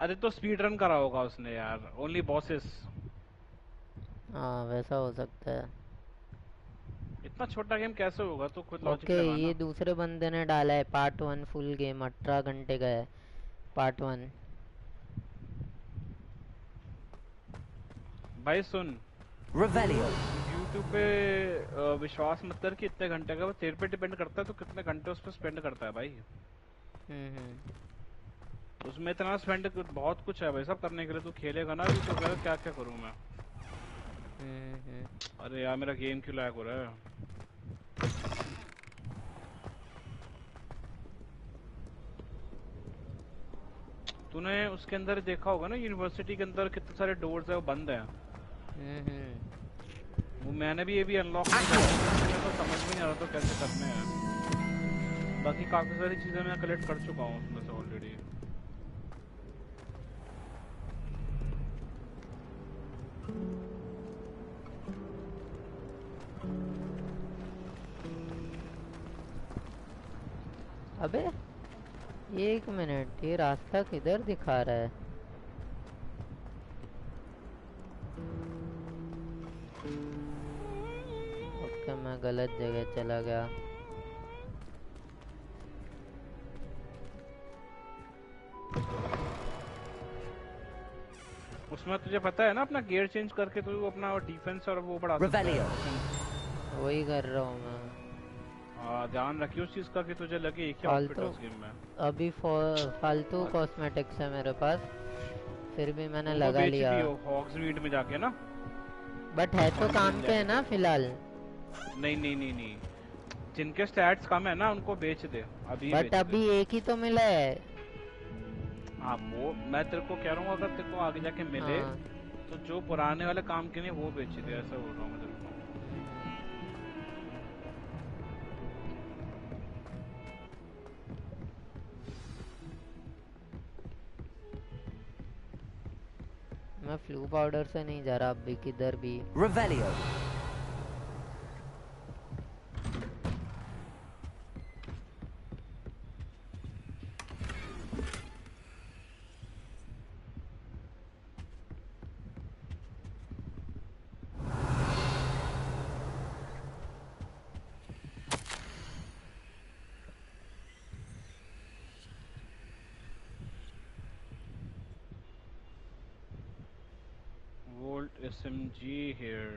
अरे तो speed run करा होगा उसने यार, ओनली बॉसेस। हाँ वैसा हो सकता है। इतना छोटा गेम कैसे होगा, तो खुद लॉजिक ओके ये लगाना। दूसरे बंदे ने डाला है पार्ट 1 फुल गेम 18 घंटे का है। पार्ट 1। भाई सुन, तू Revelio. यूट्यूब पे विश्वास मत कर कि इतने घंटे का, वो तेरे पे डिपेंड करता है तो कितने घंटे उस पर स्पेंड करता है भाई। हम्म। उसमें इतना स्पेंड, बहुत कुछ है भाई सब करने के लिए। तू खेलेगा ना अभी तो कह क्या क्या करूँ मैं। हम्म। अरे यार मेरा गेम क्यों लैग हो रहा है। तूने उसके अंदर देखा होगा ना, यूनिवर्सिटी के अंदर कितने सारे डोर्स है वो बंद है। हम्म। वो मैंने भी ये भी अनलॉक नहीं करा था, क्योंकि मेरे को समझ में नहीं आ रहा था कैसे करने हैं। बाकी काफी सारी चीजें मैं कलेक्ट कर चुका हूँ उसमें से ऑलरेडी। अबे एक मिनट, ये रास्ता किधर दिखा रहा है? ओके मैं गलत जगह चला गया। उसमें तुझे पता है ना, अपना गियर चेंज करके तू अपना डिफेंस और वो बढ़ा सकता है Revelio. डिफेंस। वही कर रहा हूँ मैं। हाँ ध्यान रखिए उस चीज का कि तुझे लगे एक ही आउटफिट है फालतू उस गेम में। अभी फालतू कॉस्मेटिक्स है मेरे पास, फिर भी मैंने तो वो लगा बेच लिया। दियो हॉग्स मीड में जाके ना, बट है तो वहीं से काम मिल पे है जाएंगे ना तेरे को। फिलहाल। नहीं नहीं नहीं नहीं, जिनके स्टैट्स कम है ना उनको बेच दे, अभी बट बेच दे। अभी एक ही तो मिला है। हाँ वो मैं तेरे को कह रहा हूँ, अगर तेरे को आगे जाके मिले हाँ। तो जो पुराने वाले काम के लिए वो बेच दे, ऐसा बोल रहा हूँ मैं तेरे को। हम्म। मैं फ्लू पाउडर से नहीं जा रहा अभी किधर भी। Revelio. Volt SMG here.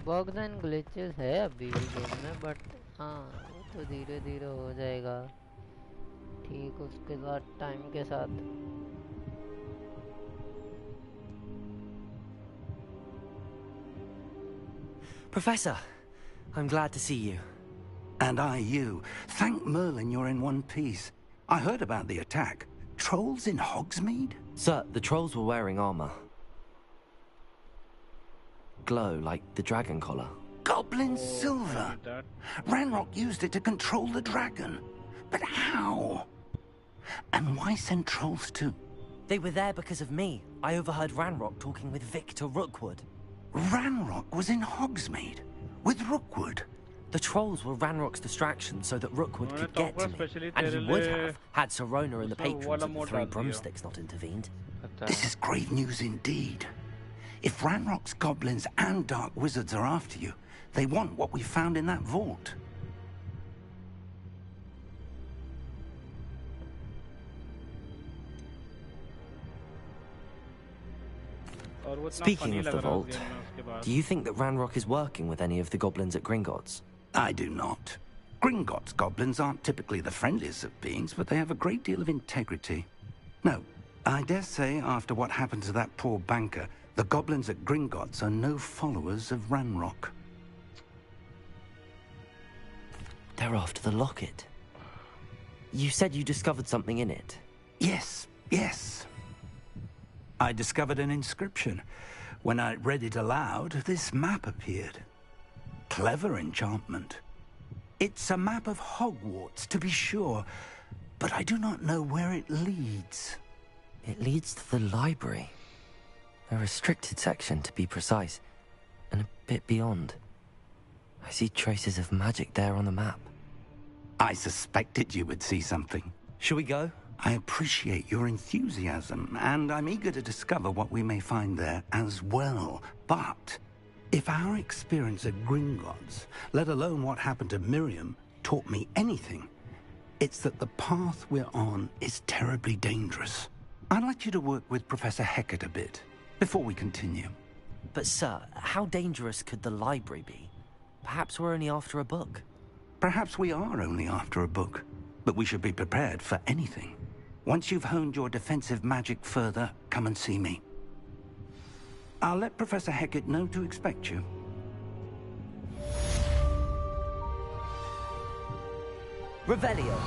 Bugs and glitches है अभी भी गेम में, बट हाँ वो तो धीरे धीरे हो जाएगा ठीक उसके साथ, टाइम के साथ। Professor, I'm glad to see you. And I you. Thank Merlin you're in one piece. I heard about the attack. Trolls in Hogsmeade? Sir, the trolls were wearing armor. Glow like the dragon collar. Goblin Oh, I silver. need that. Ranrock used it to control the dragon. But how? And why send trolls too? They were there because of me. I overheard Ranrock talking with Victor Rookwood. Ranrock was in Hogsmeade with Rookwood. The trolls were Ranrock's distraction so that Rookwood उन्होंने could तो get to me. Specially And तेरे he would लिए have, had Serona and the उसमें वो patrons वाला of the mode Three डाल दिया। Broomsticks not intervened. अच्छा। This is great news indeed. If Ranrock's goblins and dark wizards are after you, they want what we found in that vault. और वो इतना Speaking funny of लग the रहा है उस vault, गेम में उसके बाद। do you think that Ranrock is working with any of the goblins at Gringotts? I do not. Gringotts goblins aren't typically the friendliest of beings, but they have a great deal of integrity. No, I dare say after what happened to that poor banker, the goblins at Gringotts are no followers of Ranrock. They're after the locket. You said you discovered something in it. Yes, yes. I discovered an inscription. When I read it aloud, this map appeared. Clever enchantment. It's a map of Hogwarts, to be sure, but I do not know where it leads. It leads to the library. A restricted section, to be precise, and a bit beyond. I see traces of magic there on the map. I suspected you would see something. Shall we go? I appreciate your enthusiasm, and I'm eager to discover what we may find there as well. But if our experience at Gringotts, let alone what happened to Miriam, taught me anything, it's that the path we're on is terribly dangerous. I'd like you to work with Professor Hecat a bit before we continue. But sir, how dangerous could the library be? Perhaps we're only after a book. Perhaps we are only after a book, but we should be prepared for anything. Once you've honed your defensive magic further, come and see me. I'll let Professor Hecat know to expect you. Revelio.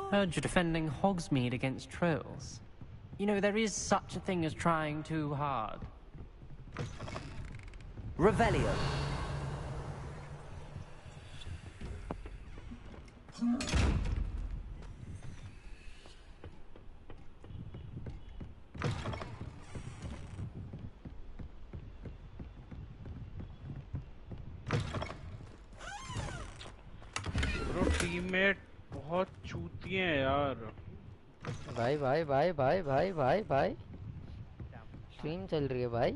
Heard you're defending Hogsmeade against trolls. You know, there is such a thing as trying too hard. Revelio. Bro teammate बहुत चूतिए हैं यार। भाई भाई भाई भाई भाई भाई भाई स्ट्रीम चल रही है भाई।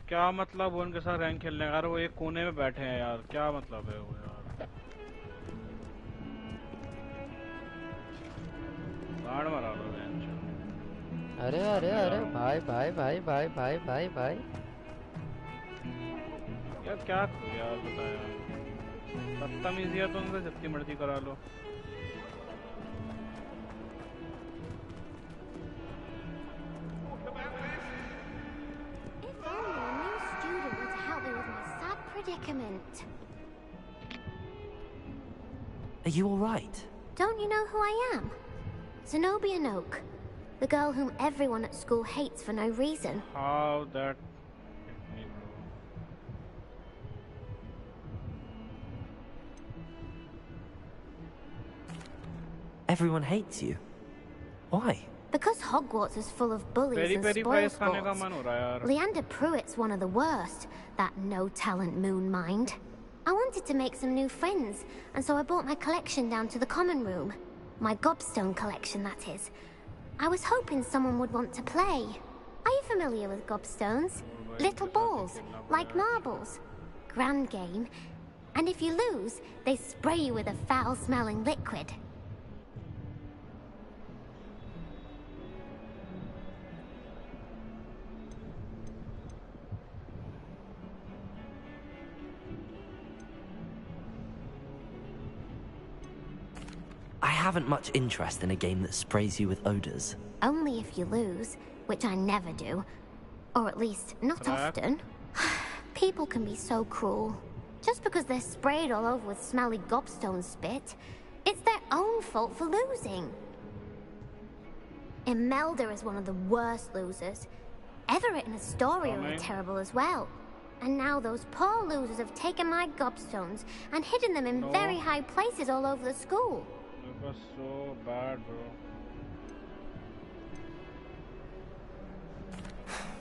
क्या मतलब उनके साथ रैंक खेलने का? यार वो एक कोने में बैठे हैं यार, क्या मतलब है वो यार? गाड़ मारा लो बेंच। अरे अरे अरे भाई भाई भाई भाई भाई भाई भाई यार क्या करूं यार, बता यार। बदतमीजी है तो उनसे जितनी मर्जी करा लो। If only a new student were to help me with my sad predicament. Are you all right? Don't you know who I am? Zenobia Noak, the girl whom everyone at school hates for no reason. How that hit me, bro. Everyone hates you. Why? Because Hogwarts is full of bullies Perry and Perry spoil price खाने का sports. मन हो रहा है यार। Leander Pruitt's one of the worst, that no-talent moon mind. I wanted to make some new friends, and so I brought my collection down to the common room. My gobstone collection, that is. I was hoping someone would want to play. Are you familiar with gobstones? Little balls, like marbles. Grand game. And if you lose, they spray you with a foul-smelling liquid. I haven't much interest in a game that sprays you with odors. Only if you lose, which I never do. Or at least, not often. People can be so cruel. Just because they're sprayed all over with smelly gobstone spit, it's their own fault for losing. Imelda is one of the worst losers. Everett and Astoria are terrible as well. And now those poor losers have taken my gobstones and hidden them in very high places all over the school. It was so bad, bro.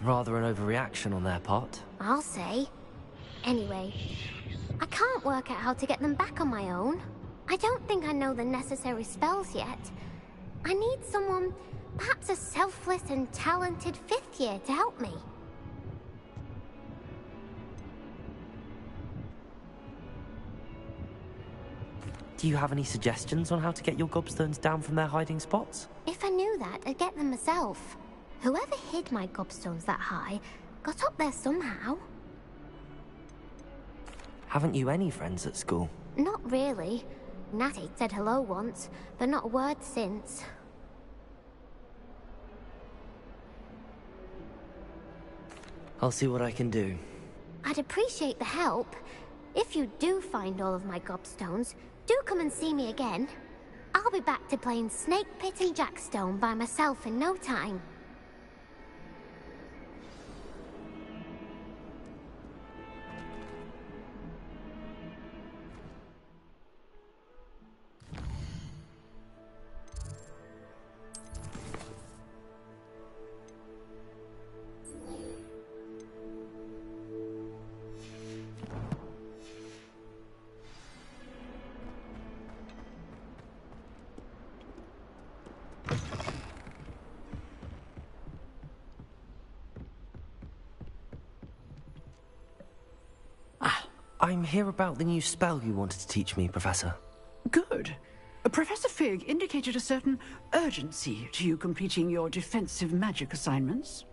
Rather an overreaction on their part. I'll say. Anyway, I can't work out how to get them back on my own. I don't think I know the necessary spells yet. I need someone, perhaps a selfless and talented fifth year to help me. Do you have any suggestions on how to get your gobstones down from their hiding spots? If I knew that, I'd get them myself. Whoever hid my gobstones that high got up there somehow. Haven't you any friends at school? Not really. Natty said hello once, but not a word since. I'll see what I can do. I'd appreciate the help. If you do find all of my gobstones, do come and see me again. I'll be back to playing Snake Pit and Jackstone by myself in no time. I'm here about the new spell you wanted to teach me, Professor. Good. Professor Fig indicated a certain urgency to you completing your defensive magic assignments.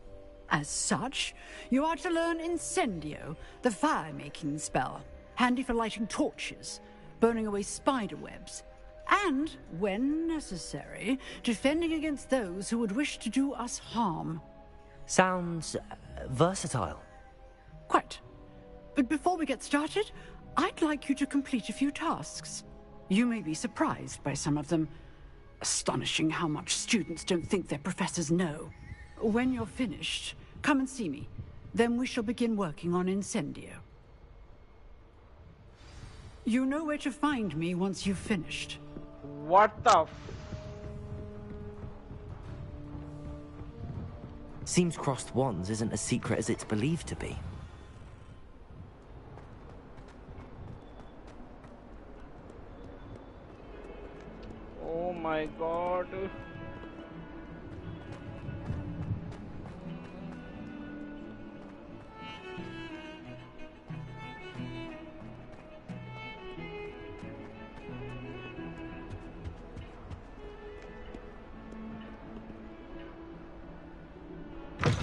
As such, you are to learn Incendio, the fire-making spell, handy for lighting torches, burning away spider webs, and, when necessary, defending against those who would wish to do us harm. Sounds versatile. Quite. But before we get started, I'd like you to complete a few tasks. You may be surprised by some of them. Astonishing how much students don't think their professors know. When you're finished, come and see me. Then we shall begin working on Incendio. You know where to find me once you've finished. What the Seems crossed wands isn't as secret as it's believed to be. Oh my god.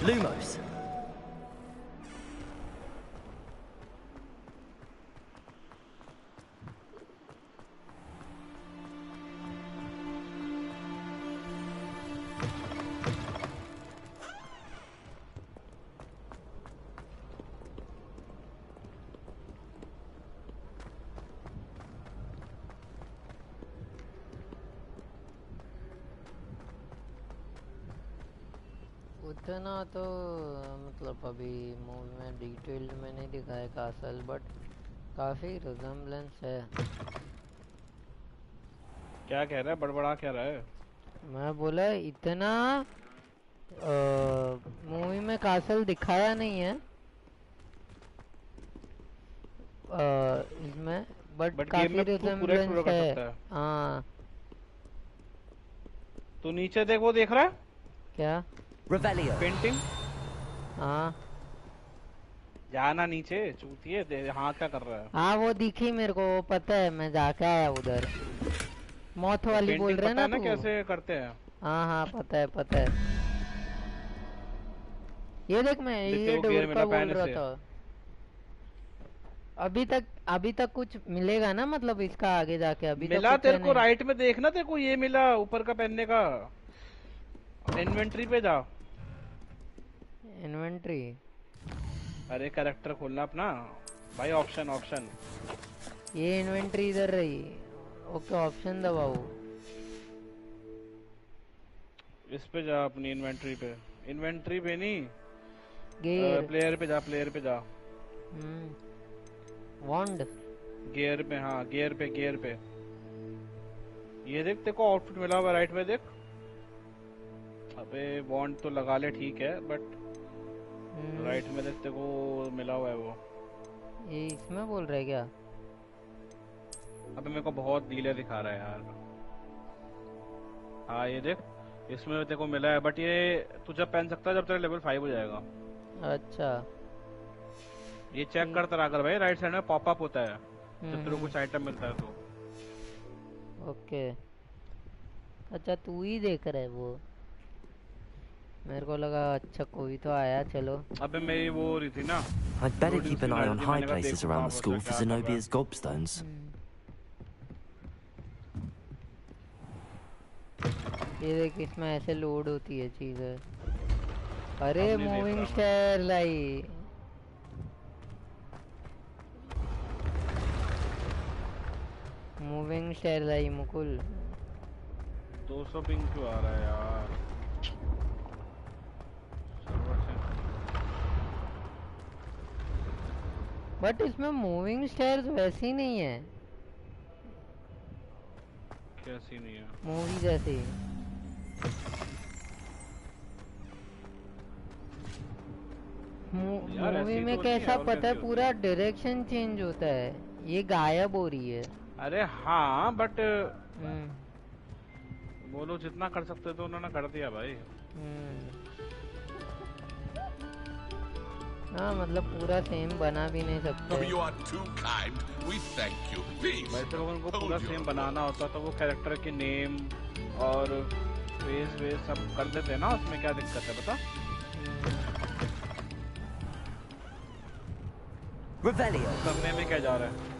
Lumos. उतना तो मतलब अभी movie में detailed में नहीं दिखाया castle, but काफी resemblance है। क्या कह रहा है? बड़बड़ा क्या रहा है? मैं बोला इतना मूवी में कासल दिखाया नहीं है इसमें, बट काफी रिजेम्बलेंस है। हाँ तू नीचे देख, वो देख रहा है क्या? Revelio. पेंटिंग। हाँ जाना नीचे, चूतिए। हाँ क्या कर रहा है? हाँ वो दिखी मेरे को, वो पता है, मैं जाके आया उधर। मौत वाली बोल रहे ना तू? कैसे करते हैं? हाँ हाँ पता है पता है। ये देख, मैं ये डोर का बोल रहा था। अभी तक कुछ मिलेगा ना, मतलब इसका आगे जाके? अभी मिला तेरे को राइट में देखना, तेरे को ये मिला ऊपर का पहनने का। इन्वेंटरी पे जा। इन्वेंटरी? अरे कैरेक्टर खोलना अपना भाई, ऑप्शन। ये इन्वेंटरी इधर रही। ओके ऑप्शन दबाओ। इस पे जा, अपनी इन्वेंटरी पे नहीं, गेयर प्लेयर पे जा। वॉन्ड गियर पे, हाँ गियर पे। ये देख, तेरे को आउटफिट मिला हुआ राइट में देख। अबे वॉन्ड तो लगा ले, ठीक है, बट राइट में देखते को मिला हुआ है वो। ये इसमें बोल रहा है क्या? अबे मेरे को बहुत डीले दिखा रहा है यार। हाँ ये देख, इसमें तेरे को मिला है, बट ये तू जब पहन सकता है जब तेरा लेवल 5 हो जाएगा। अच्छा ये चेक करता रहा कर भाई, राइट साइड में पॉपअप होता है जब तेरे को कुछ आइटम मिलता है तो। ओके अच्छा तू ही देख रहा है वो? मेरे को लगा अच्छा कोई तो आया। चलो अबे मेरी वो हो रही थी ना। I'd better keep an eye on high places around the school for Zenobia's gobstones. ये देख, इसमें ऐसे लोड होती है चीजें। अरे अब नहीं देख मूविंग रहा मैं। स्टार लाई। मूविंग स्टार लाई मुकुल। 200 पिंग क्यों आ रहा है यार? सर्वर से बट इसमें मूविंग स्टार्स वैसी नहीं है, कैसी नहीं है? मूवी जैसी। यार मूवी ऐसी में तो नहीं है, कैसा और पता है, कैसी होती पूरा है? डायरेक्शन चेंज होता है, ये गायब हो रही है। अरे हाँ बट हम्म वो लोग जितना कर सकते थे उन्होंने कर दिया भाई। हाँ मतलब पूरा सेम बना भी नहीं सकते। Oh, you are too kind. We thank you. Please. वैसे अगर उनको hold पूरा your सेम बनाना होता तो वो कैरेक्टर के नेम और फेस वेस सब कर देते ना, उसमें क्या दिक्कत है बता? Revelio. करने में क्या जा रहा है?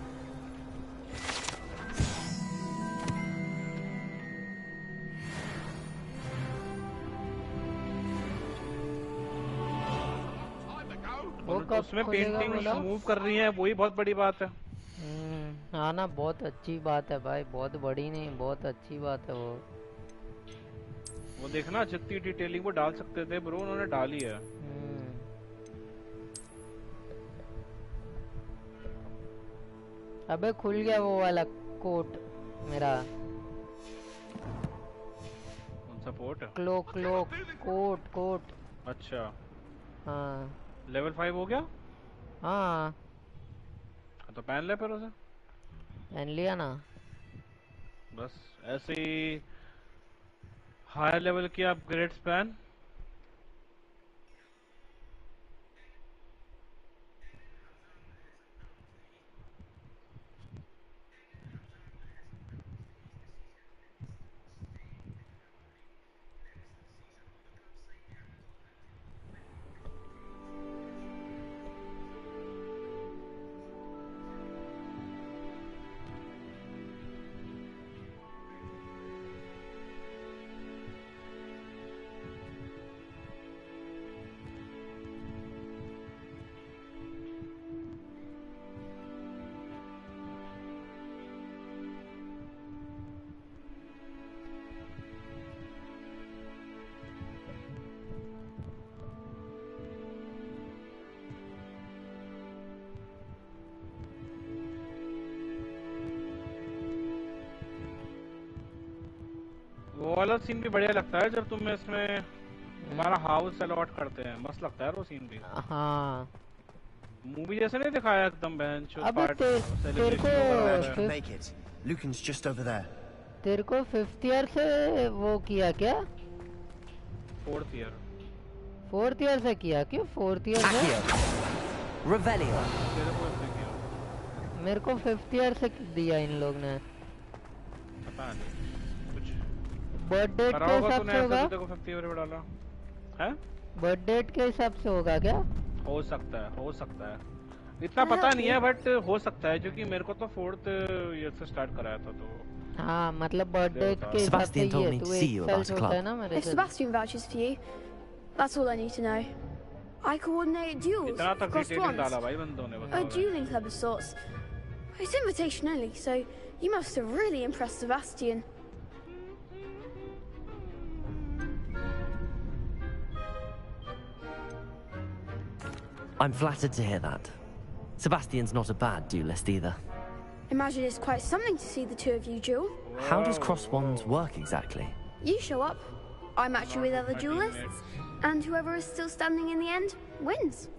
वो और कब उसमें खुलेगा पेंटिंग बोला? मूव कर रही है, वही बहुत बड़ी बात है। हाँ ना, बहुत अच्छी बात है भाई, बहुत बड़ी नहीं, बहुत अच्छी बात है वो। वो देखना जितनी डिटेलिंग वो डाल सकते थे ब्रो, उन्होंने डाली है। अबे खुल गया वो वाला कोट मेरा। कौन सा port? Cloak cloak coat coat. अच्छा हाँ लेवल 5 हो गया? हाँ तो पहन ले फिर उसे। पहन लिया ना। बस ऐसे ही हायर लेवल की अपग्रेड्स पहन। वो वाला सीन भी बढ़िया लगता है जब तुम इसमें तुम्हारा हाउस अलॉट करते हैं, मस्त लगता है वो सीन भी। हाँ मूवी जैसे नहीं दिखाया एकदम बहन चो अबे तेरे को Make it. Lucan's just over there. तेरे को 5th ईयर से वो किया क्या? 4th ईयर 4th ईयर से किया क्यों? 4th ईयर से Revelio. तेरे को इसने किया? मेरे को 5th ईयर से दिया इन लोग ने। पता नहीं कुछ बर्थ डेट करा के होगा हिसाब तूने, से ऐसे होगा? तो देखो 50 ईयर पे डाला है। बर्थ डेट के हिसाब से होगा क्या? हो सकता है, हो सकता है, इतना पता नहीं है बट हो सकता है, क्योंकि मेरे को तो 4th ईयर से स्टार्ट कराया था तो। हाँ मतलब बर्थ डेट के हिसाब से Sebastian told ये me तू to see एक you साल about a छोटा है club. ना मेरे If से। Sebastian vouches for you, that's all I need to know. I coordinate duels इतना तक across डिटेलिंग डाला once. भाई बंदों ने, A बताओ। dueling club of sorts. It's invitation only, so you must have really impressed Sebastian. I'm flattered to hear that. Sebastian's not a bad duelist either. Imagine it's quite something to see the two of you duel. How does cross wands work exactly? You show up, I match you with other duelists, and whoever is still standing in the end wins.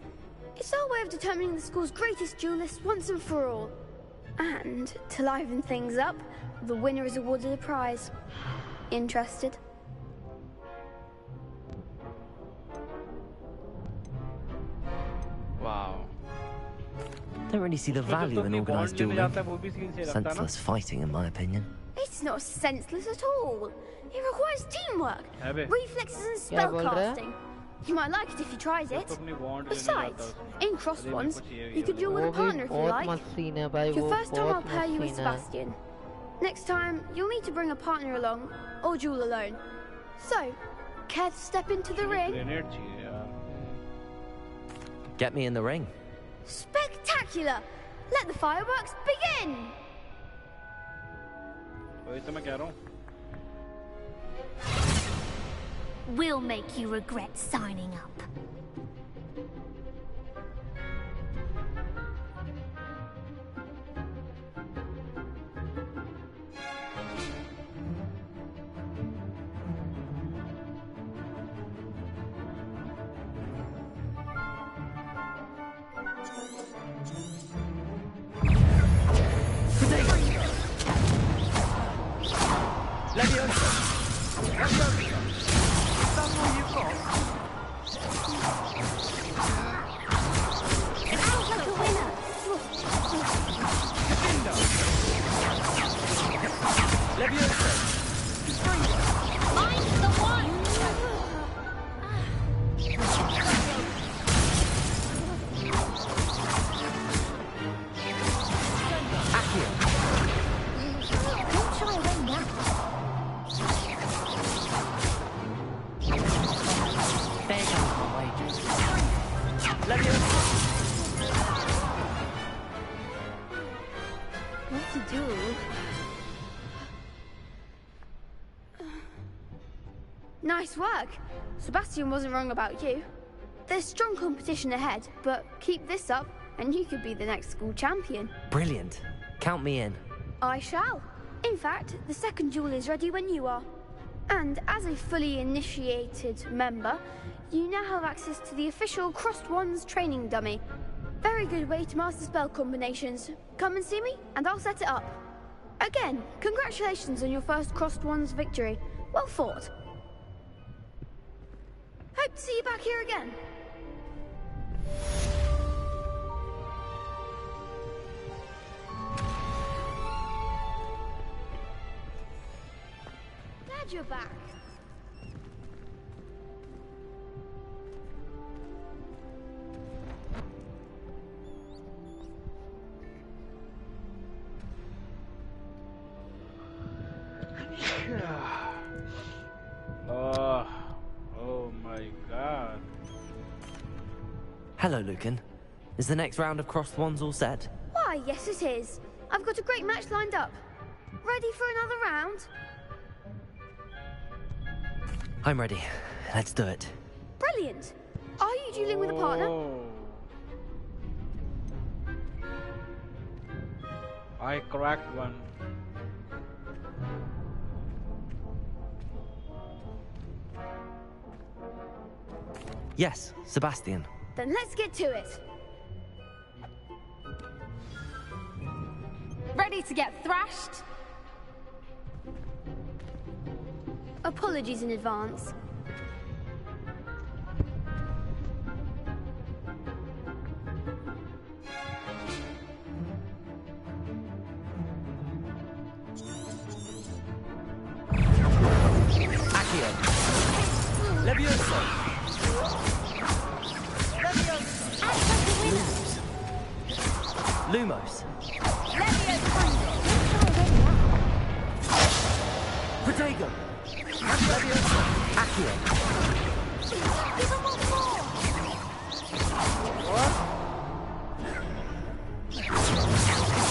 It's our way of determining the school's greatest duelist once and for all. And to liven things up, the winner is awarded a prize. Interested? Wow, Don't really see the value in organized dueling. जाता है वो भी scene से लगता है ना। Senseless fighting, in my opinion. It's not senseless at all. It requires teamwork, Abbe. reflexes and क्या बोल रहा है? spellcasting. You might like it if he tries तो it. अपनी bond लेने Besides, जाता है उसमें। in cross अरे मेरे ones, को चाहिए you could duel with वो a भी partner if you बहुत like. मस्त सीन है भाई, Your वो first time I'll बहुत pair you मस्त with सीन है। Sebastian. Next time, you'll need to bring a partner along, or duel alone. So, care to step into the ring? Grenade चाहिए यार। Get me in the ring. Spectacular! Let the fireworks begin! वही तो मैं कह रहा हूँ. We'll make you regret signing up. Nice work. Sebastian wasn't wrong about you. There's strong competition ahead, but keep this up and you could be the next school champion. Brilliant. Count me in. I shall. In fact, the second duel is ready when you are. And as a fully initiated member, you now have access to the official Crossed Wands training dummy. Very good way to master spell combinations. Come and see me, and I'll set it up. Again, congratulations on your first Crossed Wands victory. Well fought. Hope to see you back here again. Glad you're back. Oh my god. Hello, Lucan. Is the next round of Crossed Wands all set? Why, yes it is. I've got a great match lined up. Ready for another round? I'm ready. Let's do it. Brilliant. Are you dueling with a partner? Oh. I cracked one. Yes, Sebastian. Then let's get to it. Ready to get thrashed? Apologies in advance. Accio. Levioso. Lumos. Protego. Levioso. Accio. What? Is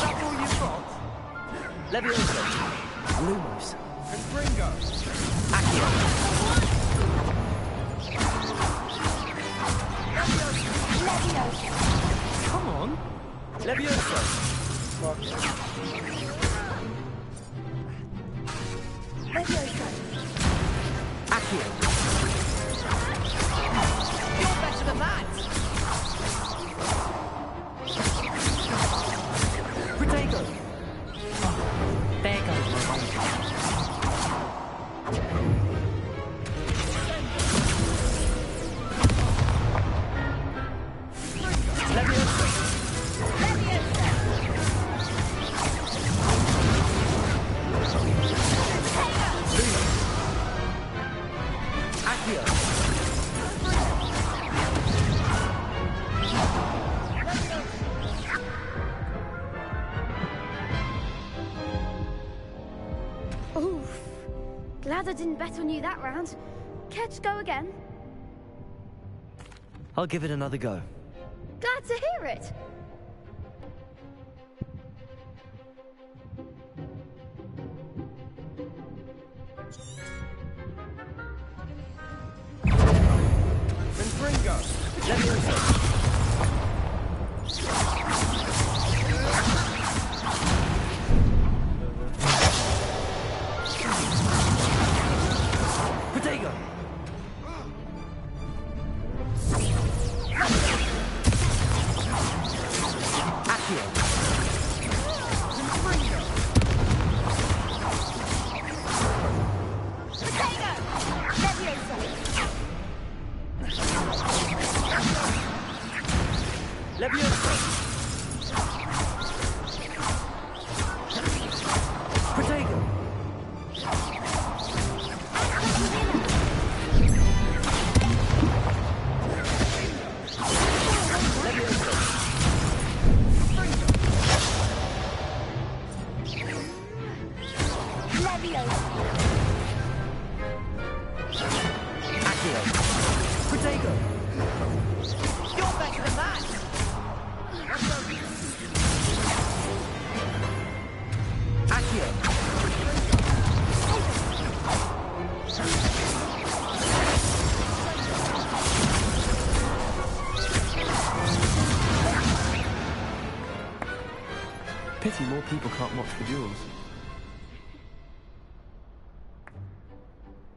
that all you've got? Levioso. Lumos. And Gringo. Accio. Come on. Levioso. Fuck. Levioso. Accio. You're better than that! Protego. There goes my one. Levioso. Accio. Oof. Glad I didn't bet on you that round. Care to go again? I'll give it another go. Glad to hear it. Ringo, let me listen. Potato! Accio! Leviosa! Potato! Pity more people can't watch the duels.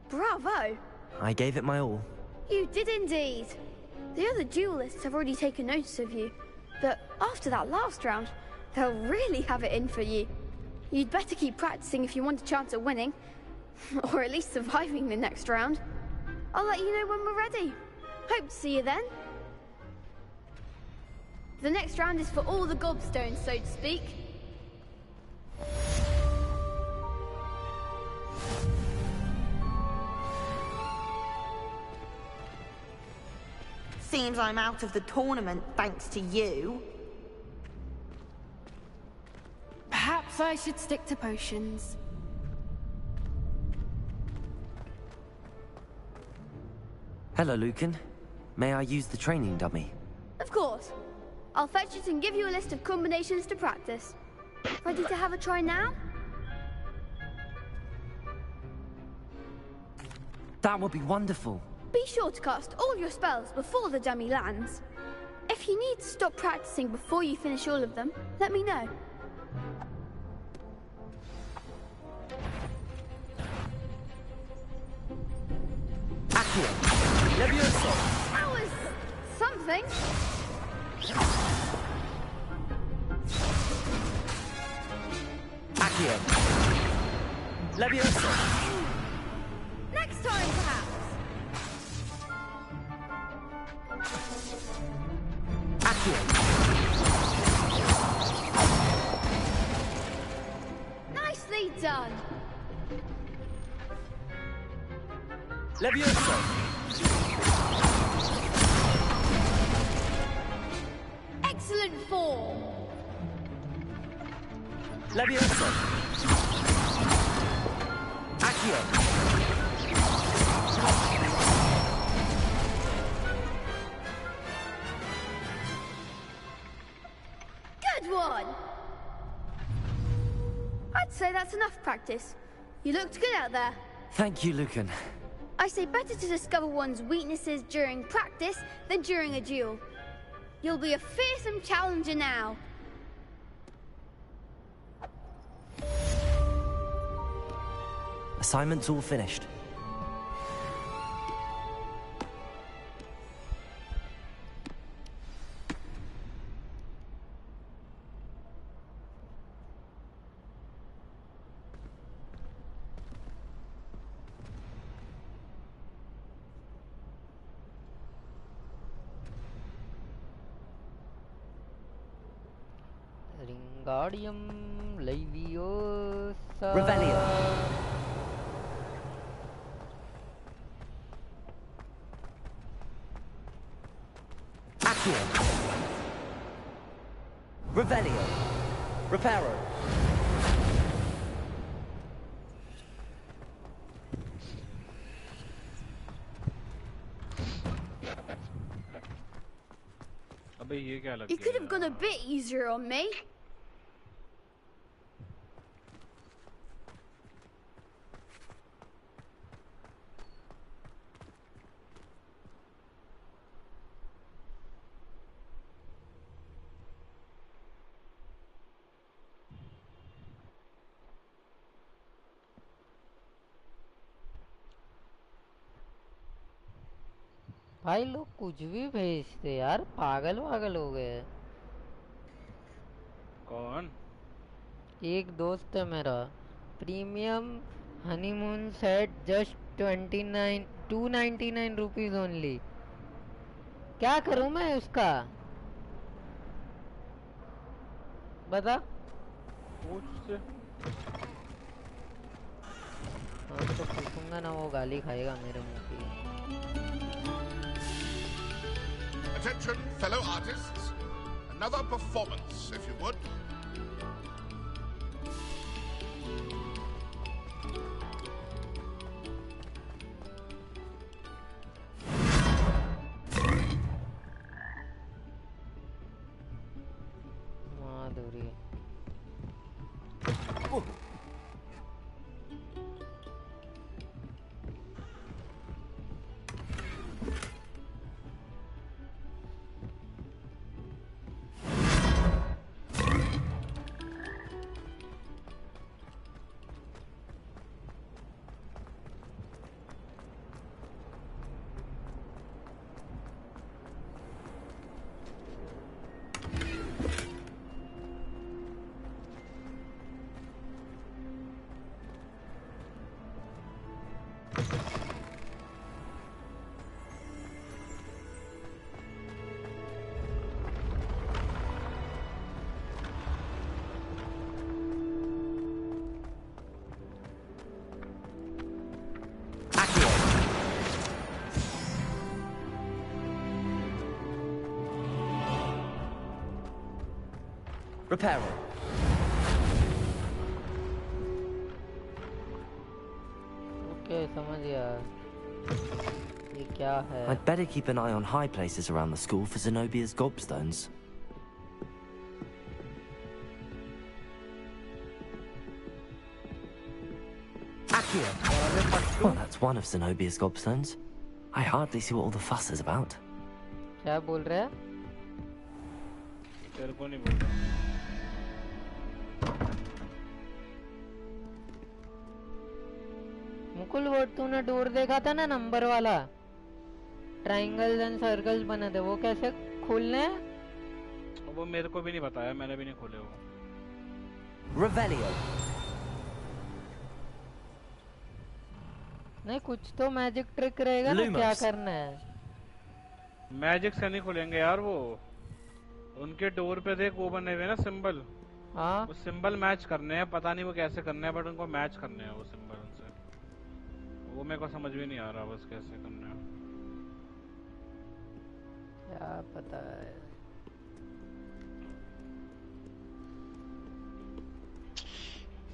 Bravo! I gave it my all. You did indeed. The other duelists have already taken notice of you, but after that last round, they'll really have it in for you. You'd better keep practicing if you want a chance at winning, or at least surviving the next round. I'll let you know when we're ready. Hope to see you then. The next round is for all the gobstones, so to speak. Seems I'm out of the tournament thanks to you. Perhaps I should stick to potions. Hello, Lucan. May I use the training dummy? Of course. I'll fetch it and give you a list of combinations to practice. Ready to have a try now? That would be wonderful. Be sure to cast all your spells before the dummy lands. If you need to stop practicing before you finish all of them, let me know. Accio! Leviosa! That was something. Accio! Leviosa! Next time, perhaps. Accio! Nicely done. Leviosa! Excellent form. Leviosa! Accio! Good one. I'd say that's enough practice. You looked good out there. Thank you, Lucan. I say better to discover one's weaknesses during practice than during a duel. You'll be a fearsome challenger now. Assignment's all finished. Ringadium Leviosa. Revelio. Accio! Revelio! Reparo! अबे ये क्या लग You गया could have gone a यार? bit easier on me. भाई लोग कुछ भी भेजते यार, पागल पागल हो गए हैं। कौन? एक दोस्त है मेरा, premium honeymoon set just 299 rupees only. क्या करूं मैं उसका, बता। पूछ से। हाँ तो पूछूंगा ना, वो गाली खाएगा मेरे मुंह की। Attention, fellow artists. Another performance, if you would. Madhuri Reparo. Okay समझ गया। ये क्या है? I'd better keep an eye on high places around the school for Zenobia's gobstones. Accio. Well, that's one of Zenobia's gobstones. I hardly see what all the fuss is about. क्या बोल रहा है? तेरे को नहीं बोल रहा। मुकुल वो तूने डोर देखा था ना, नंबर वाला, ट्रायंगल्स एंड सर्कल्स बने थे, वो कैसे खोलने हैं? वो मेरे को भी नहीं बताया, मैंने भी नहीं खोले वो। Revelio. नहीं कुछ तो मैजिक ट्रिक रहेगा ना, क्या करना है? मैजिक से नहीं खुलेंगे यार वो। उनके डोर पे देख वो बने हुए ना सिंबल। हाँ वो सिंबल मैच करने हैं, पता नहीं वो कैसे करने हैं, बट उनको मैच करने हैं वो सिंबल उनसे। वो मेरे को समझ भी नहीं आ रहा बस कैसे करने हैं। क्या पता है।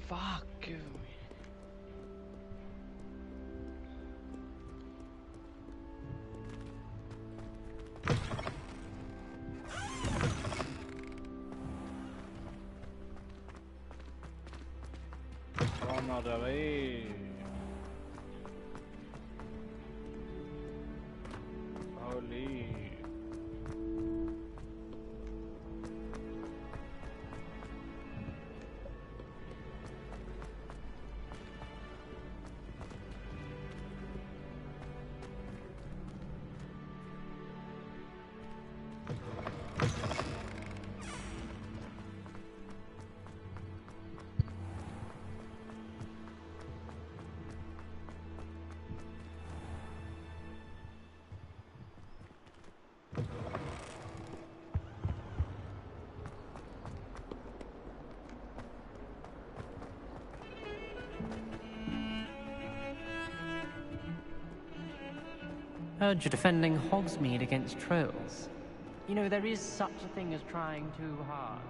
Fuck you. कौन आ रहा भाई? Holi Heard you're defending Hogsmeade against trolls. You know, there is such a thing as trying too hard.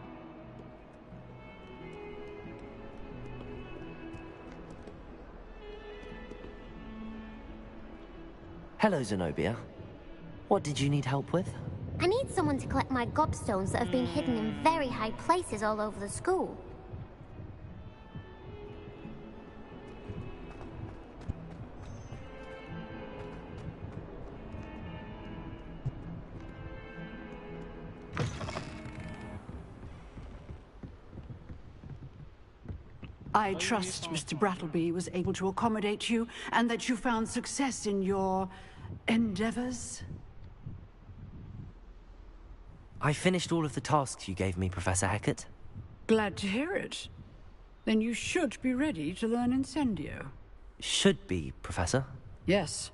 Hello, Zenobia. What did you need help with? I need someone to collect my gobstones that have been hidden in very high places all over the school. I trust Mr. Brattleby was able to accommodate you and that you found success in your endeavors. I finished all of the tasks you gave me, Professor Hecat. Glad to hear it. Then you should be ready to learn Incendio. Should be, Professor. Yes.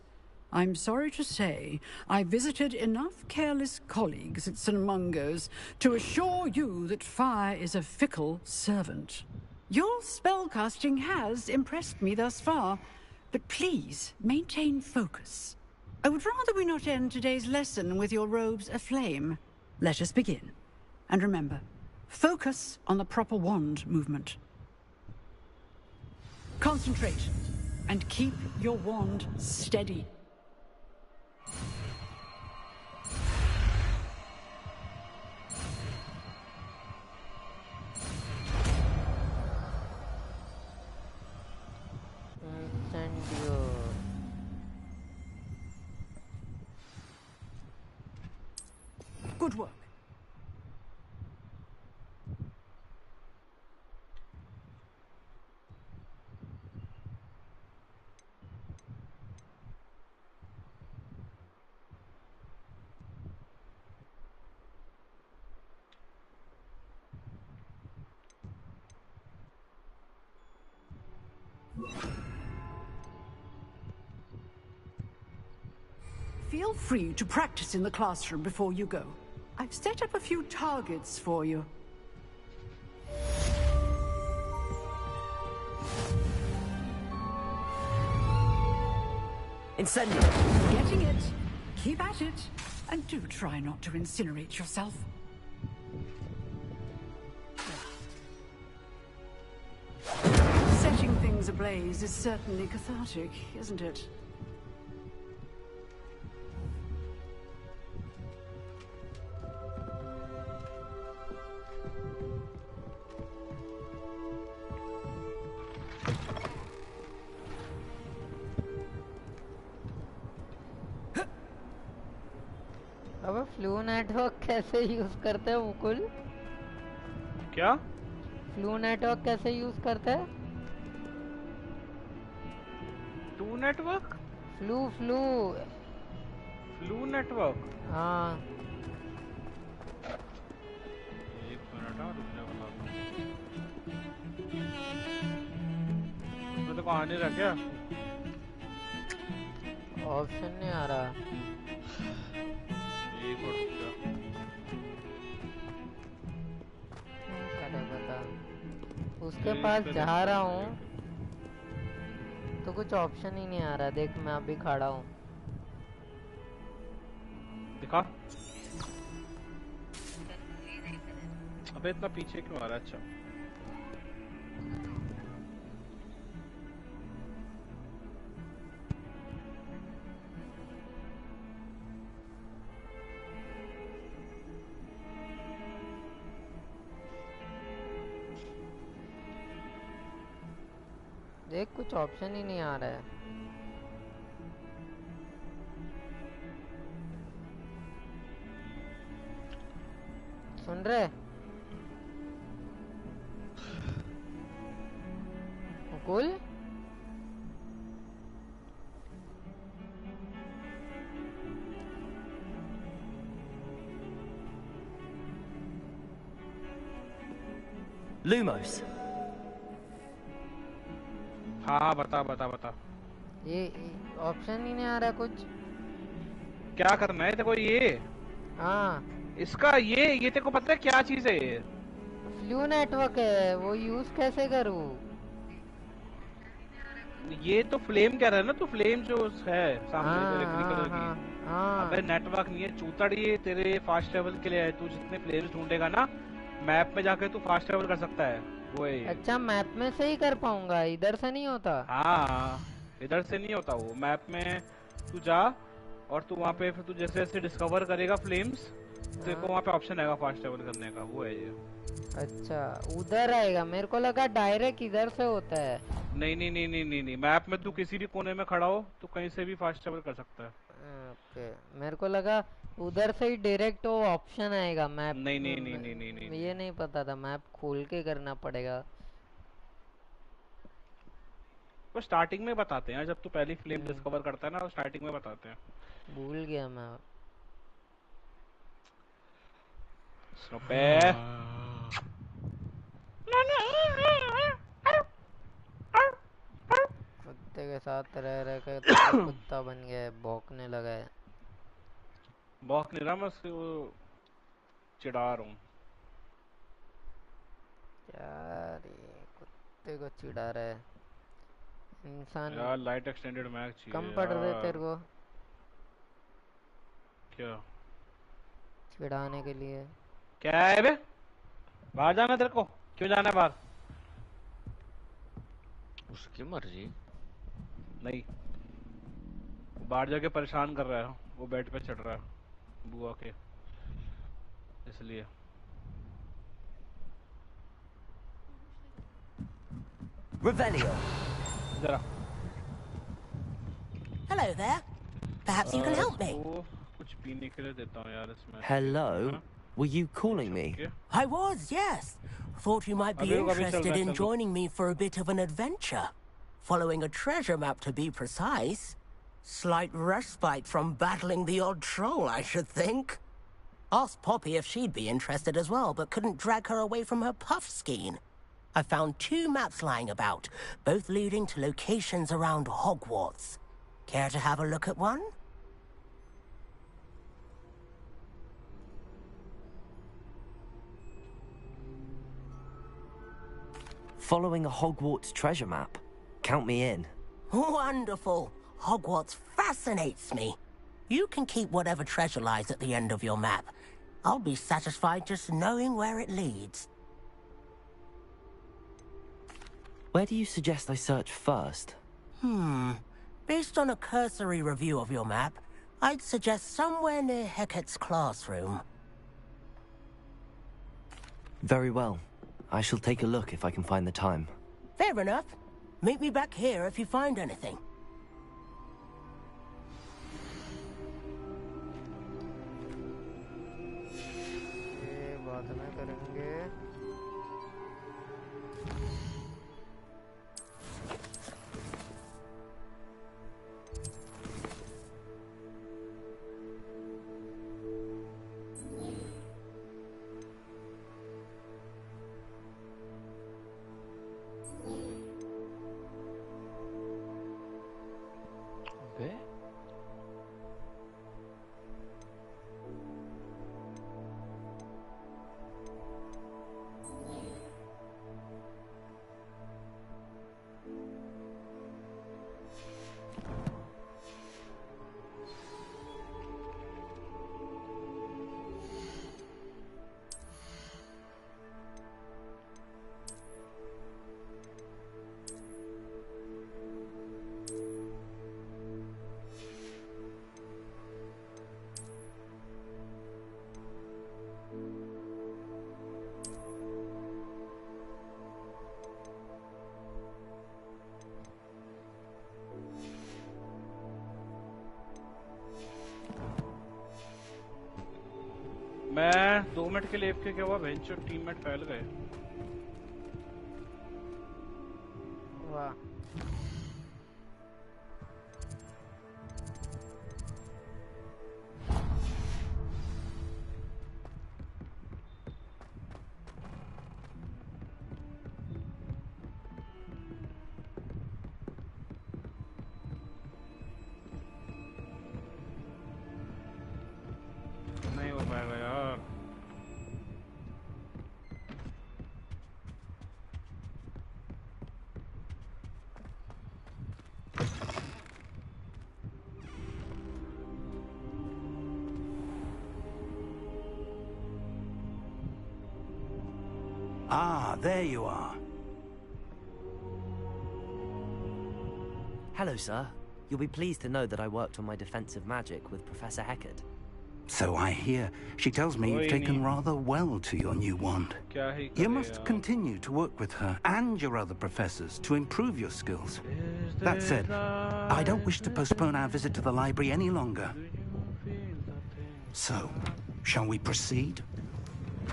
I'm sorry to say, I visited enough careless colleagues at St. Mungo's to assure you that fire is a fickle servant. Your spellcasting has impressed me thus far, but please maintain focus. I would rather we not end today's lesson with your robes aflame. Let us begin. And remember, focus on the proper wand movement. Concentrate, and keep your wand steady. Incendio. Good work. Feel free to practice in the classroom before you go. I've set up a few targets for you. Incendio! Getting it. Keep at it. And do try not to incinerate yourself. Setting things ablaze is certainly cathartic, isn't it? अब flu network कैसे use करते हैं मुकुल? क्या? Flu network कैसे use करते हैं? Flu network? Flu network? हाँ। एक मिनट रुकने वाला हूँ। उसमें तो कहाँ नहीं रहा क्या? ऑप्शन नहीं आ रहा। उसके पास जा रहा हूँ तो कुछ ऑप्शन ही नहीं आ रहा। देख मैं अभी खड़ा हूँ। दिखा। अबे इतना पीछे क्यों आ रहा है? अच्छा देख कुछ ऑप्शन ही नहीं आ रहा है। सुन रहे मुकुल? Lumos. हाँ बता। ये ऑप्शन ही नहीं आ रहा कुछ। क्या करना है तेको? ये हाँ इसका ये तेको पता है क्या चीज है? ये फ्लू नेटवर्क है, वो यूज कैसे करूँ? ये तो फ्लेम कह रहा है ना, तो फ्लेम जो है सामने ग्रीन कलर की। अबे नेटवर्क नहीं है चूतड़, ये तेरे फास्ट ट्रेवल के लिए है। तू जितने फ्लेम्स ढूंढेगा ना मैप में जाके तू फास्ट ट्रेवल कर सकता है। वो है। अच्छा मैप में से ही कर पाऊंगा, इधर से नहीं होता? हाँ इधर से नहीं होता, वो मैप में तू जा और तू वहाँ पे फिर तू जैसे जैसे डिस्कवर करेगा फ्लेम्स, तेरे को वहाँ पे ऑप्शन आएगा फास्ट ट्रैवल करने का, वो है ये। अच्छा उधर आएगा, मेरे को लगा डायरेक्ट इधर से होता है। नहीं नहीं नहीं नहीं नहीं नहीं, मैप में तू किसी भी कोने में खड़ा हो तो कहीं से भी फास्ट ट्रैवल कर सकता है। ओके, मेरे को लगा उधर से ही डायरेक्ट वो ऑप्शन आएगा मैप। नहीं नहीं नहीं नहीं नहीं नहीं, ये नहीं पता था, मैप खोल के करना पड़ेगा। वो स्टार्टिंग में बताते हैं, जब तू पहली फ्लेम डिस्कवर करता है ना, वो स्टार्टिंग में बताते हैं। भूल गया मैं। स्नोपे कुत्ते के साथ रह रह के तो कुत्ता बन गया है, भौंकने लगा है। भौंक नहीं रहा मैं, उसको चिढ़ा रहा हूँ। यार ये कुत्ते को चिढ़ा रहा है इंसान। यार लाइट एक्सटेंडेड मैग चाहिए कम पड़ रहे तेरे को क्या चिढ़ाने के लिए? क्या है बे? बाहर जाना तेरे को? क्यों जाना है बाहर? उसकी मर्जी। नहीं, वो बाहर जाके परेशान कर रहा है, वो बेड पे चढ़ रहा है बुआ के, इसलिए। Revelio. जरा Hello there. Perhaps you can help me. कुछ पीने के लिए देता हूँ यार इसमें। Hello? Were you calling me? I was, yes. Thought you might be interested in joining me for a bit of an adventure. Following a treasure map, to be precise. Slight respite from battling the odd troll, I should think. Asked Poppy if she'd be interested as well, but couldn't drag her away from her puff skein. I found 2 maps lying about, both leading to locations around Hogwarts. Care to have a look at one? Following a Hogwarts treasure map? Count me in. Wonderful. Hogwarts fascinates me. You can keep whatever treasure lies at the end of your map. I'll be satisfied just knowing where it leads. Where do you suggest I search first? Based on a cursory review of your map, I'd suggest somewhere near Hecat's classroom. Very well. I shall take a look if I can find the time. Fair enough. Meet me back here if you find anything. ये बाद में करेंगे। मैं 2 minute के लिए AFK क्या हुआ, venture teammate फैल गए। वाह नहीं हो पाएगा यार। Ah, there you are. Hello, sir. You'll be pleased to know that I worked on my defensive magic with Professor Heckard. So I hear. She tells me you've taken rather well to your new wand. You must continue to work with her and your other professors to improve your skills. That said, I don't wish to postpone our visit to the library any longer. So, shall we proceed?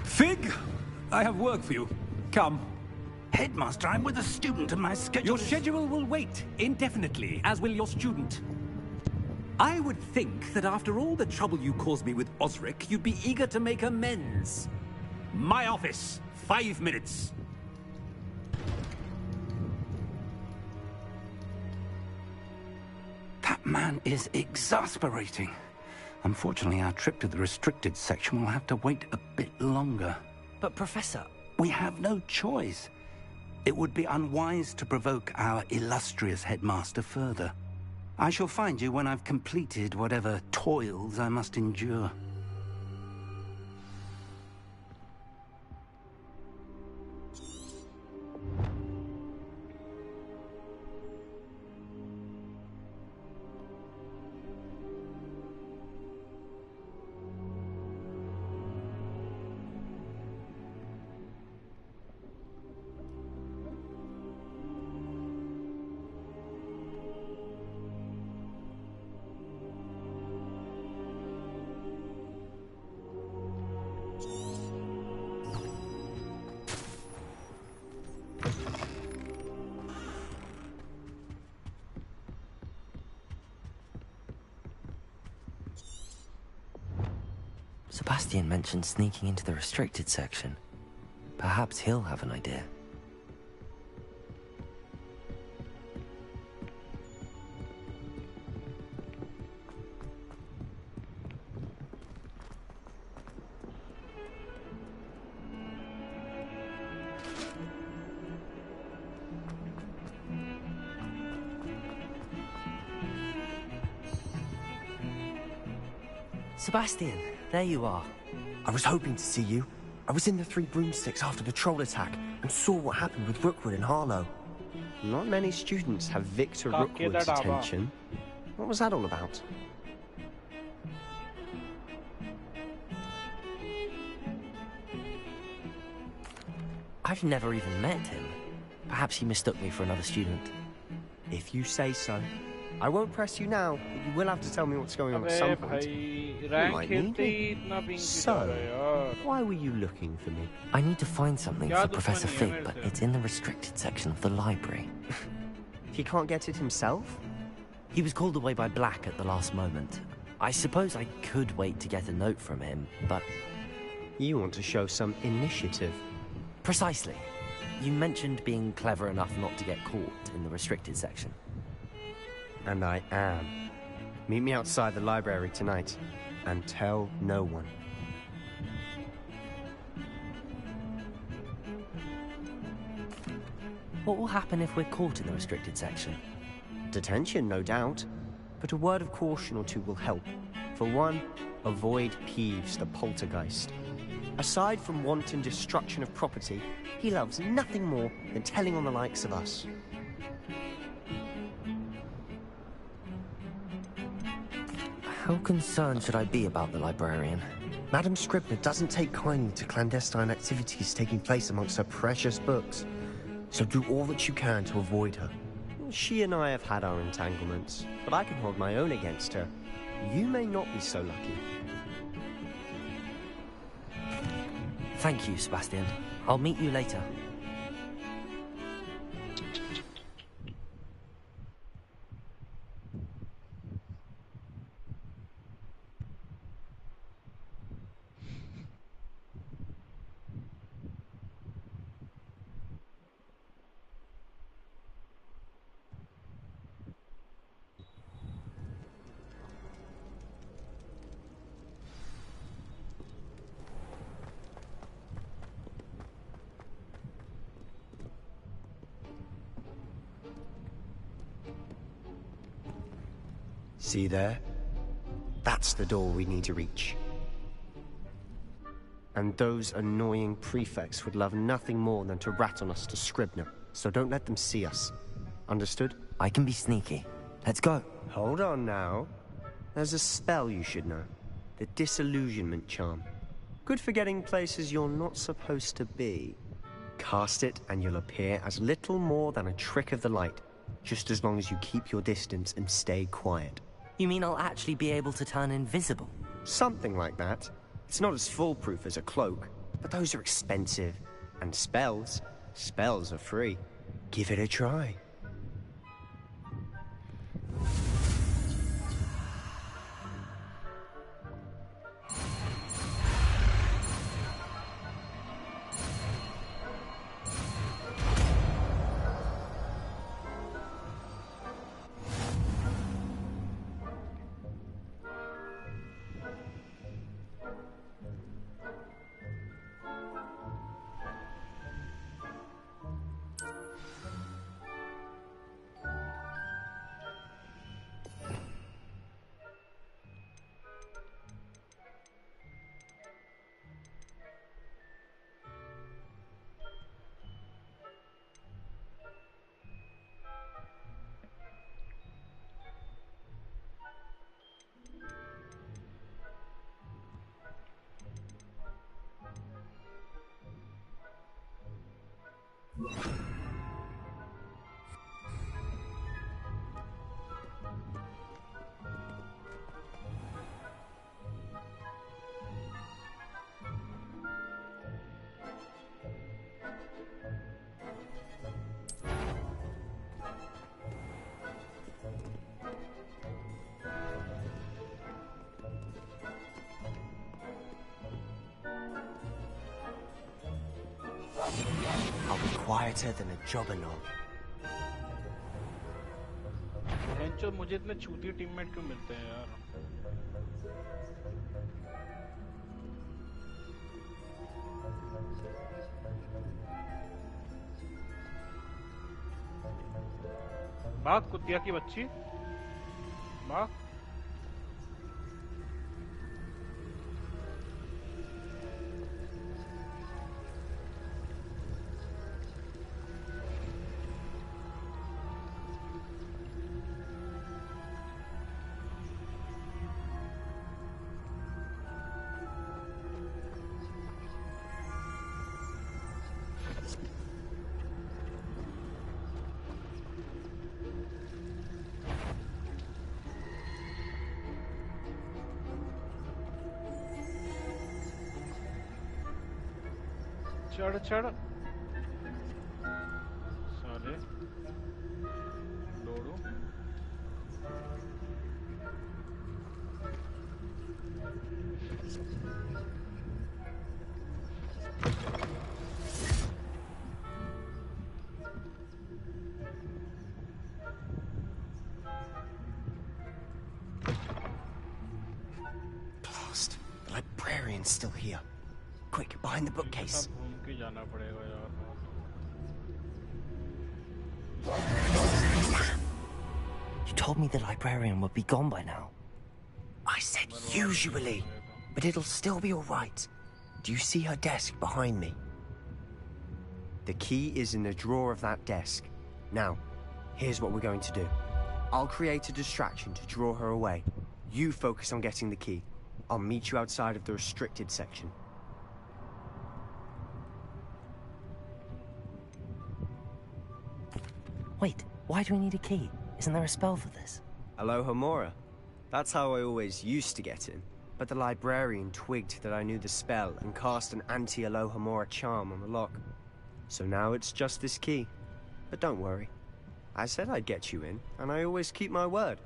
Fig, I have work for you. Come. Headmaster, I'm with a student and my schedule Your schedule will wait indefinitely, as will your student. I would think that after all the trouble you caused me with Osric, you'd be eager to make amends. My office, 5 minutes. That man is exasperating. Unfortunately, our trip to the restricted section will have to wait a bit longer. But Professor... We have no choice. It would be unwise to provoke our illustrious headmaster further. I shall find you when I've completed whatever toils I must endure. Sebastian mentioned sneaking into the restricted section. Perhaps he'll have an idea. Sebastian, there you are. I was hoping to see you. I was in the Three Broomsticks after the troll attack and saw what happened with Rookwood and Harlow. Not many students have Victor Rookwood's attention. What was that all about? I've never even met him. Perhaps he mistook me for another student. If you say so. I won't press you now, but you will have to tell me what's going on at some point. You might need it. So, why were you looking for me? I need to find something for Professor Fig, but it's in the restricted section of the library. He can't get it himself? He was called away by Black at the last moment. I suppose I could wait to get a note from him, but... You want to show some initiative. Precisely. You mentioned being clever enough not to get caught in the restricted section. And I am. Meet me outside the library tonight, and tell no one. What will happen if we're caught in the restricted section? Detention, no doubt. But a word of caution or two will help. For one, avoid Peeves, the poltergeist. Aside from wanton destruction of property, he loves nothing more than telling on the likes of us. How concerned should I be about the librarian? Madam Scribner doesn't take kindly to clandestine activities taking place amongst her precious books. So do all that you can to avoid her. She and I have had our entanglements, but I can hold my own against her. You may not be so lucky. Thank you, Sebastian. I'll meet you later. See there? That's the door we need to reach. And those annoying prefects would love nothing more than to rat on us to Scribner, so don't let them see us. Understood? I can be sneaky. Let's go. Hold on now. There's a spell you should know. The Disillusionment Charm. Good for getting places you're not supposed to be. Cast it and you'll appear as little more than a trick of the light, just as long as you keep your distance and stay quiet. You mean I'll actually be able to turn invisible? Something like that. It's not as foolproof as a cloak, but those are expensive. And spells are free. Give it a try. I'll be quieter than a jobberknoll. बेंचो मुझे इतने छूती teammate क्यों मिलते हैं यार? भाग कुतिया की बच्ची, भाग। चढ़ चढ़ साले लोड़ू। Blast! The librarian's still here. Quick, behind the bookcase. जाना पड़ेगा यार। You told me the librarian would be gone by now. I said usually, but it'll still be all right. Do you see her desk behind me? The key is in the drawer of that desk. Now, here's what we're going to do. I'll create a distraction to draw her away. You focus on getting the key. I'll meet you outside of the restricted section. Wait, why do we need a key? Isn't there a spell for this? Alohomora. That's how I always used to get in. But the librarian twigged that I knew the spell and cast an anti-Alohomora charm on the lock. So now it's just this key. But don't worry. I said I'd get you in, and I always keep my word.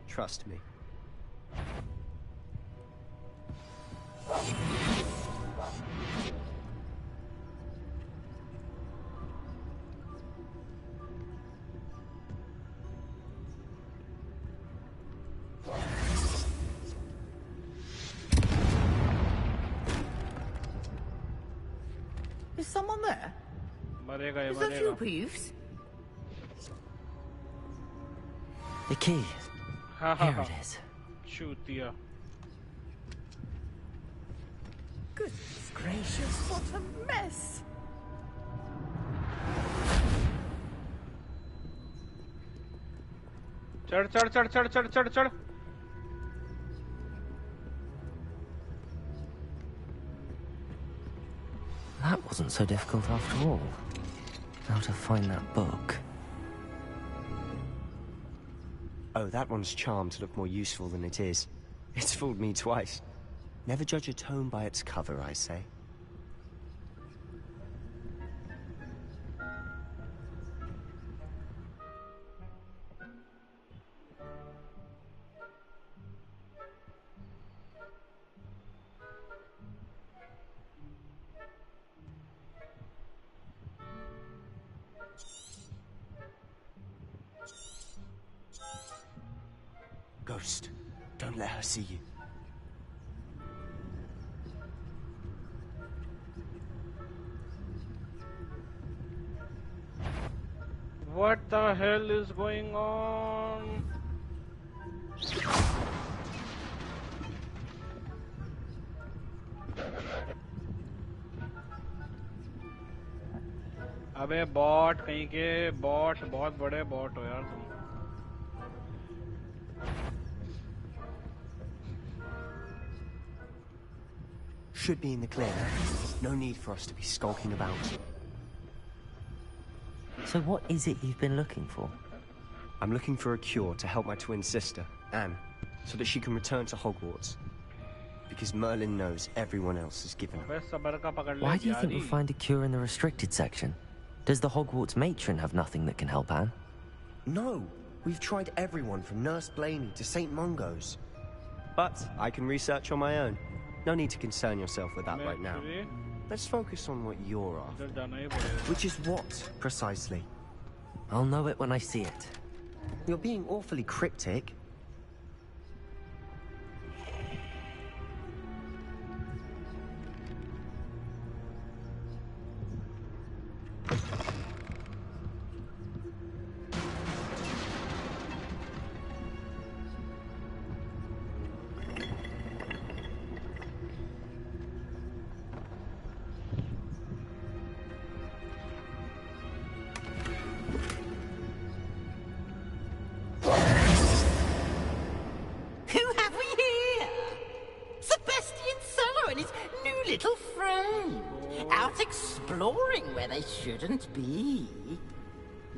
Trust me. Is someone there? मरेगा ये Is that मरेगा। you, Peeves? The key. Here it is. चूतिया। Goodness gracious, what a mess! चढ़ चढ़ चढ़ चढ़ चढ़ चढ़ चढ़ That wasn't so difficult after all. How to find that book? Oh, that one's charmed to look more useful than it is. It's fooled me twice. Never judge a tome by its cover, I say. Ghost, don't let her see you. What the hell is going on? अबे bot कहीं के bot बहुत बड़े bot हो यार तुम Should be in the clear. No need for us to be skulking about. So what is it you've been looking for? I'm looking for a cure to help my twin sister, Anne, so that she can return to Hogwarts. Because Merlin knows everyone else is given up. Why do you think we'll find a cure in the restricted section? Does the Hogwarts matron have nothing that can help Anne? No! We've tried everyone from Nurse Blaney to St. Mungo's. But I can research on my own. No need to concern yourself with that right now. Let's focus on what you're after. Which is what, precisely? I'll know it when I see it. You're being awfully cryptic. Shouldn't be.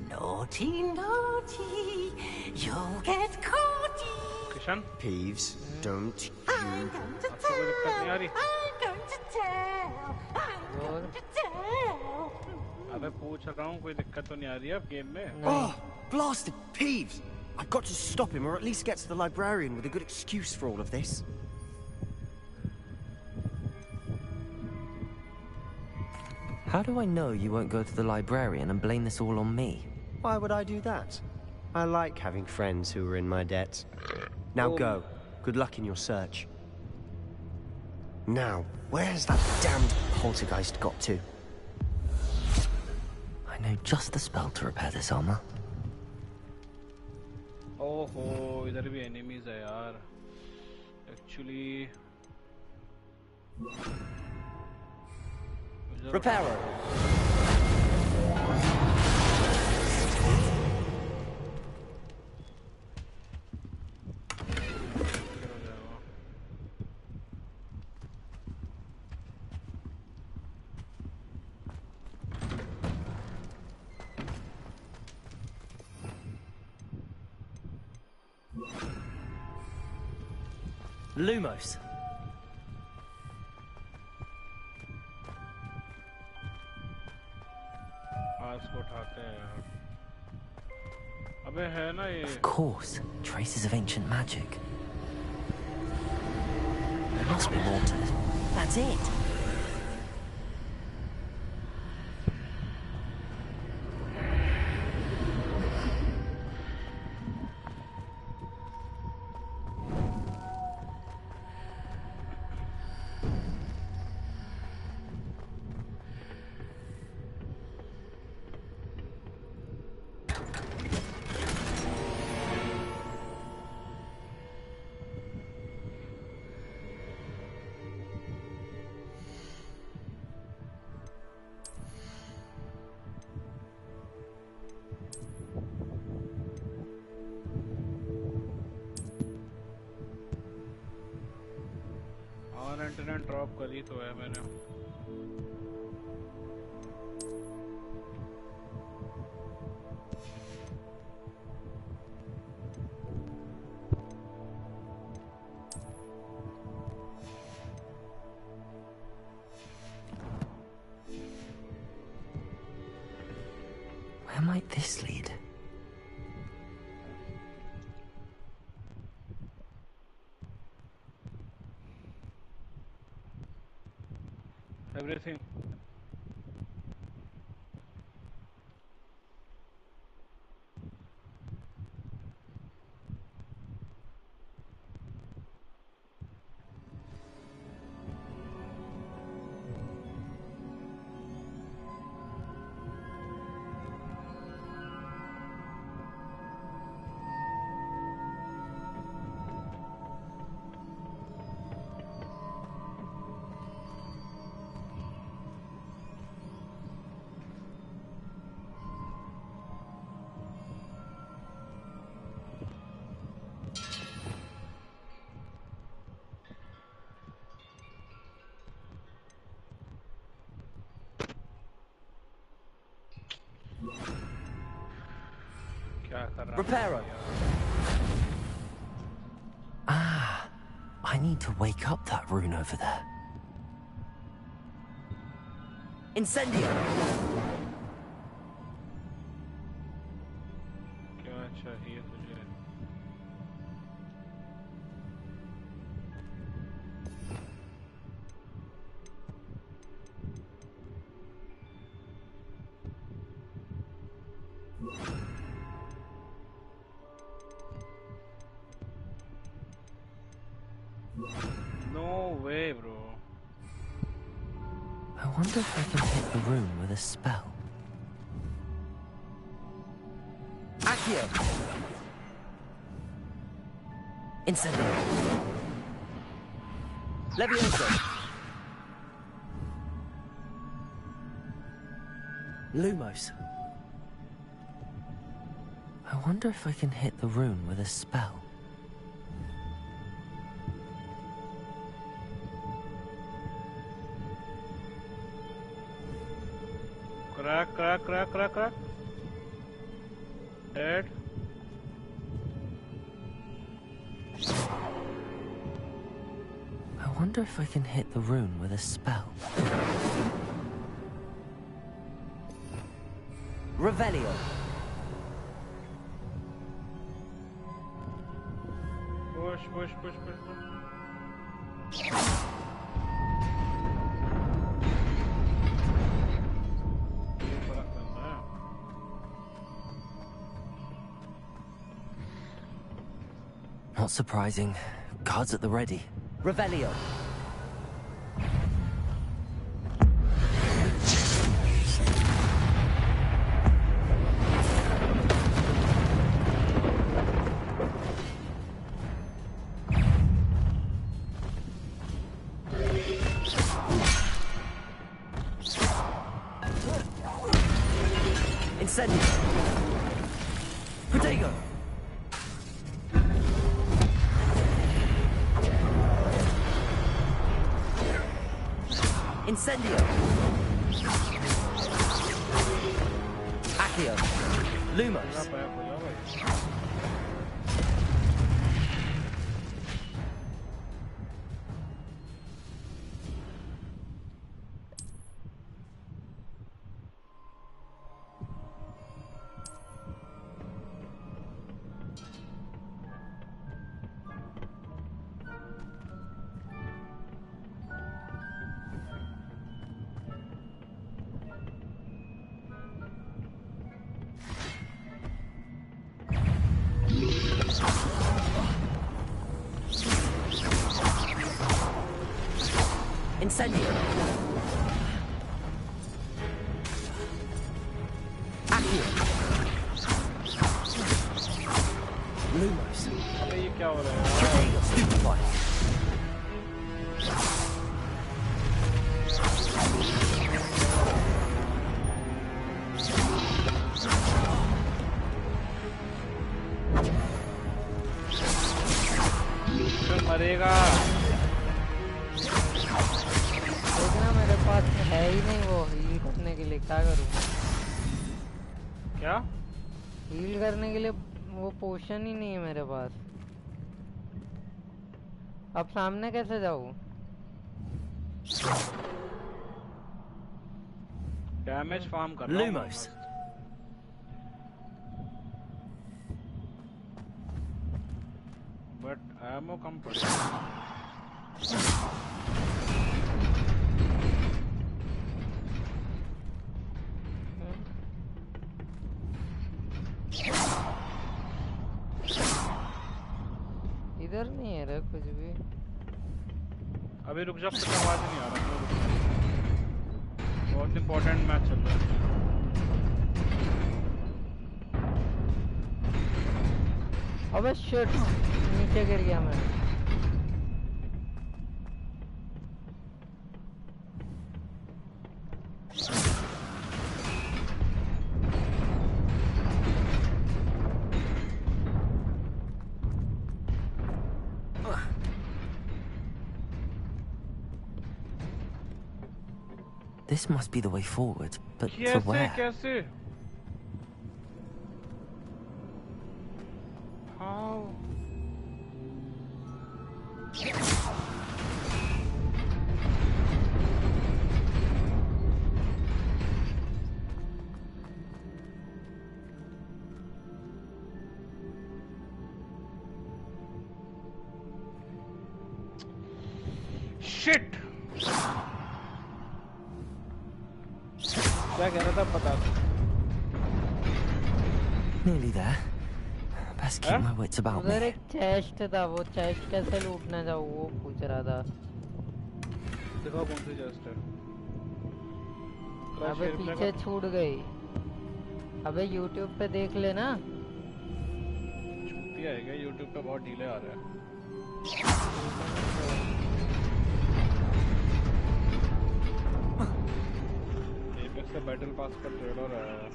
Naughty, naughty, you'll get caughty. Peeves, don't you... I'm going to tell, I'm going to tell, I'm going to tell. अबे पूछ रहा हूँ कोई दिक्कत तो नहीं आ रही है अब गेम में? Oh, blasted Peeves! I've got to stop him, or at least get to the librarian with a good excuse for all of this. How do I know you won't go to the librarian and blame this all on me? Why would I do that? I like having friends who are in my debt. Now go. Good luck in your search. Now, where's that damned poltergeist got to? I know just the spell to repair this armor. Oh ho, इधर भी enemies है यार. Actually. Reparo. Lumos. Of course, traces of ancient magic. There must be more to this. That's it. Drop करी तो है मैंने। Where might this lead? Everything. Reparo. Ah, I need to wake up that rune over there. Incendio. क्या चाहिए तुझे? No way, bro. I wonder if I can hit the rune with a spell. Accio. Incendio. Levioso. Lumos. I wonder if I can hit the rune with a spell. Crack. Dead. I wonder if I can hit the rune with a spell. Revelio. Push. Not surprising. Guards at the ready. Revelio. Incendio. Protego. Incendio. Accio. Lumos. Incendio. Accio. Lumos. ये क्या हो रहा है? Protego. Stupefy. मरेगा। है ही नहीं वो heal करने के लिए, क्या करूँ? क्या? हील करने के लिए वो पोशन ही नहीं है मेरे पास। अब सामने कैसे जाऊँ? डैमेज फार्म कर रहा हूँ। Lumos. बट एमो कम पड़ेगा। इधर नहीं है रे कुछ भी। अभी रुक जा, कुछ आवाज नहीं आ रहा। बहुत इंपॉर्टेंट मैच चल रहा है। अबे शिट, नीचे गिर गया मैं। This must be the way forward, but to where? कैसे? How? Shit! क्या कह रहा था बता। Nearly there. Best keep my wits about me. उधर एक चेस्ट था, वो चेस्ट कैसे लूटने जाऊँ वो पूछ रहा था। देखो कौन सी चेस्ट है। अबे पीछे छूट गई। अबे YouTube पे देख लेना। छूटी आएगा, YouTube पे बहुत डिले आ रहा है। से बैटल पास का ट्रेलर आया है।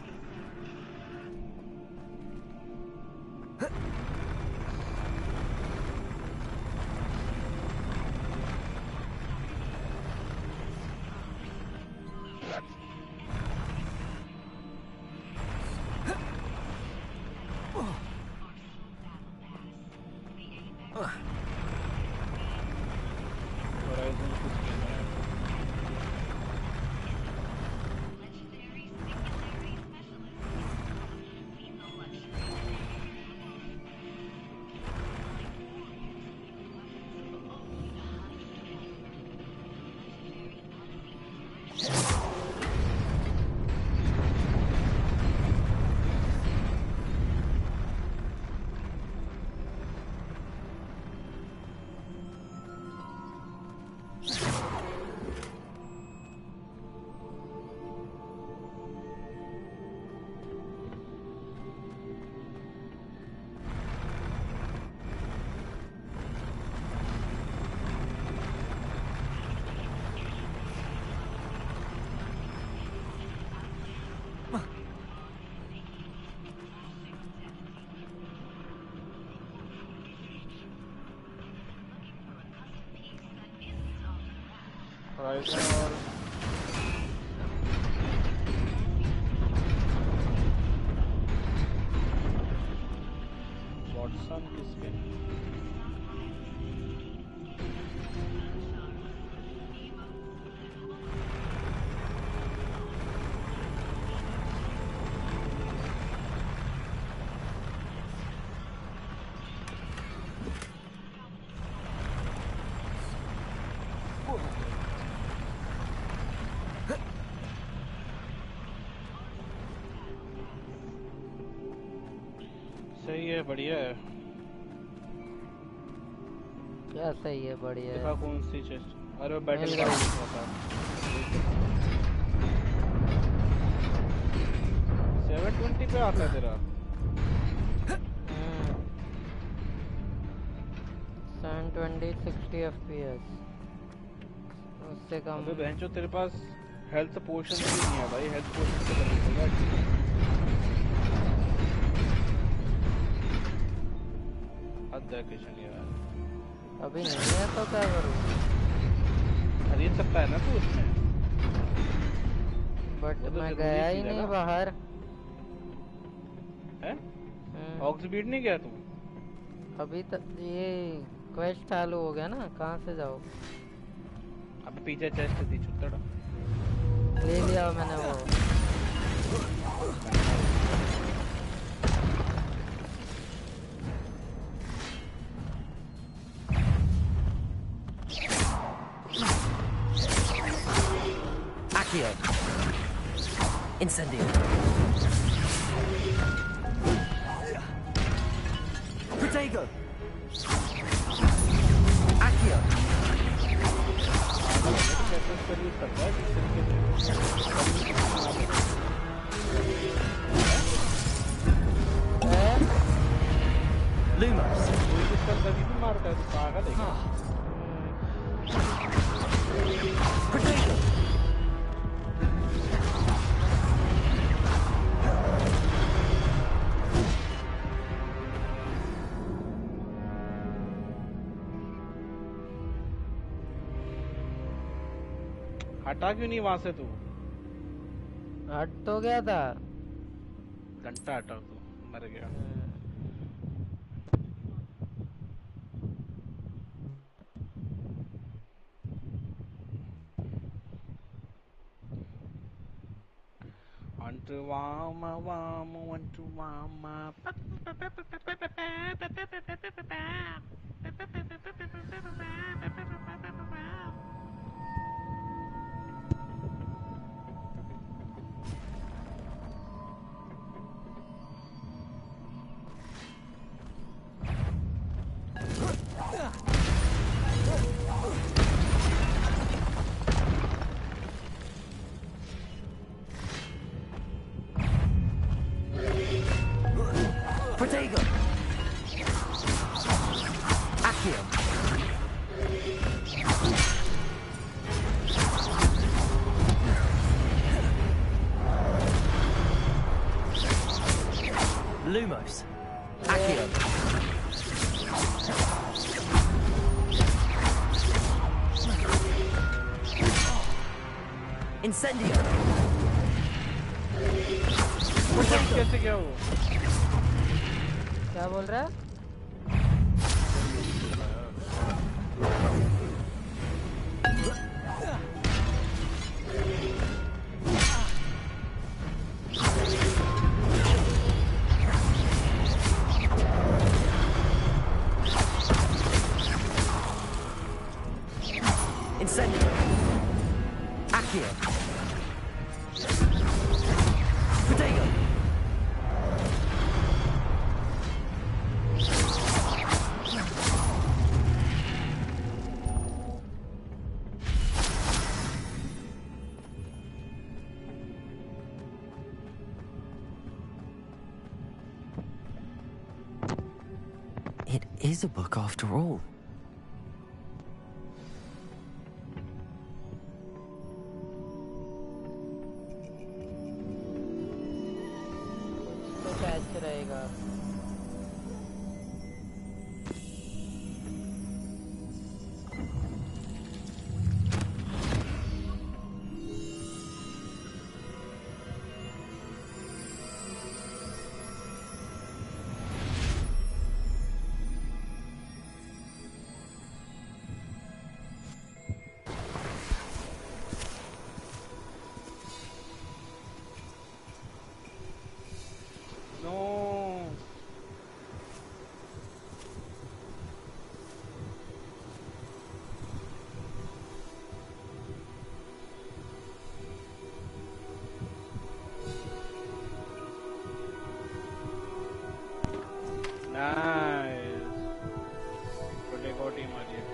वॉटसन किसमें? सही है, बढ़िया है। क्या सही है, बढ़िया है? देखा कौन सी चेस्ट? अरे वो बैटल का होता है। 720 पे आता है तेरा? 720 60 FPS उससे कम। अबे बहनचोद, तेरे पास हेल्थ पोशन भी नहीं है भाई। हेल्थ पोशन से करना अभी नहीं है तो क्या करूँ? खरीद सकता है ना तू उसमें। बट वो तो मैं जरूरी गया ही चीज है नहीं ना। बाहर। है हॉग्समीड नहीं गया तू? अभी तक ये क्वेस्ट चालू हो गया ना, कहाँ से जाओ? अबे पीछे चेस्ट थी चुत्तड़ा। ले लिया मैंने वो। Accio. Incendio. Protego. Accio. Lumos. Protego. हटा क्यों नहीं वहां से तू? हट तो गया था। घंटा हटा तू, मर गया। Want to wama wama, want to wama. Protego. Accio. Lumos. Accio. Incendio. कैसे क्या वो? क्या बोल रहा है? Incendio. Accio. Protego. It is a book after all. तो कैच रहेगा। No. Nice. Protego team आ रही है।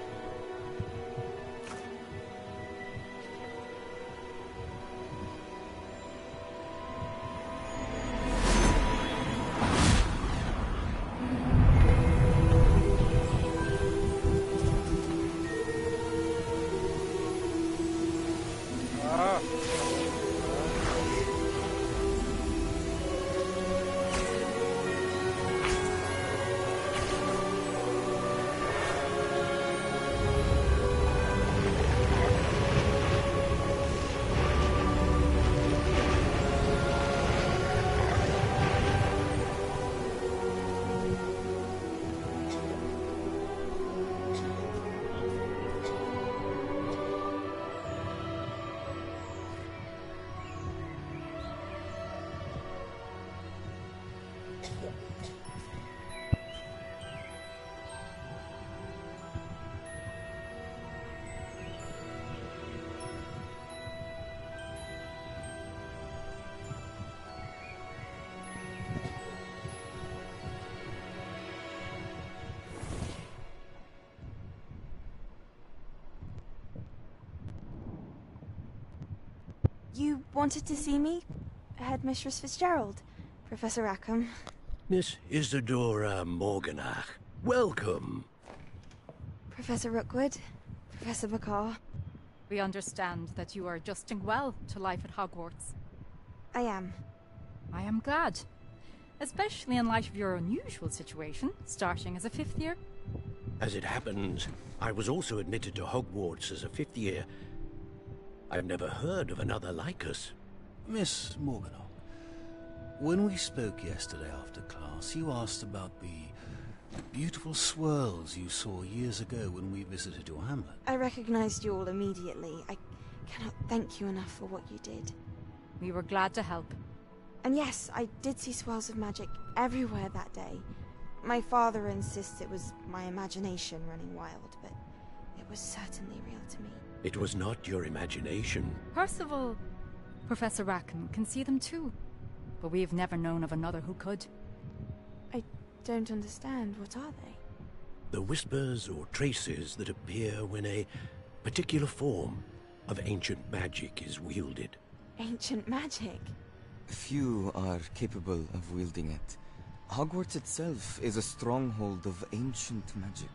You wanted to see me? Headmistress Fitzgerald, Professor Rackham. Miss Isadora Morganach, welcome. Professor Rookwood, Professor Bakar. We understand that you are adjusting well to life at Hogwarts. I am. I am glad. Especially in light of your unusual situation, starting as a 5th year. As it happens, I was also admitted to Hogwarts as a 5th year. I've never heard of another like us. Miss Morganock, when we spoke yesterday after class, you asked about the beautiful swirls you saw years ago when we visited your hamlet. I recognized you all immediately. I cannot thank you enough for what you did. We were glad to help. And yes, I did see swirls of magic everywhere that day. My father insists it was my imagination running wild, but it was certainly real to me. It was not your imagination. Percival, Professor Rackham can see them too, but we have never known of another who could. I don't understand. What are they? The whispers or traces that appear when a particular form of ancient magic is wielded. Ancient magic? Few are capable of wielding it. Hogwarts itself is a stronghold of ancient magic.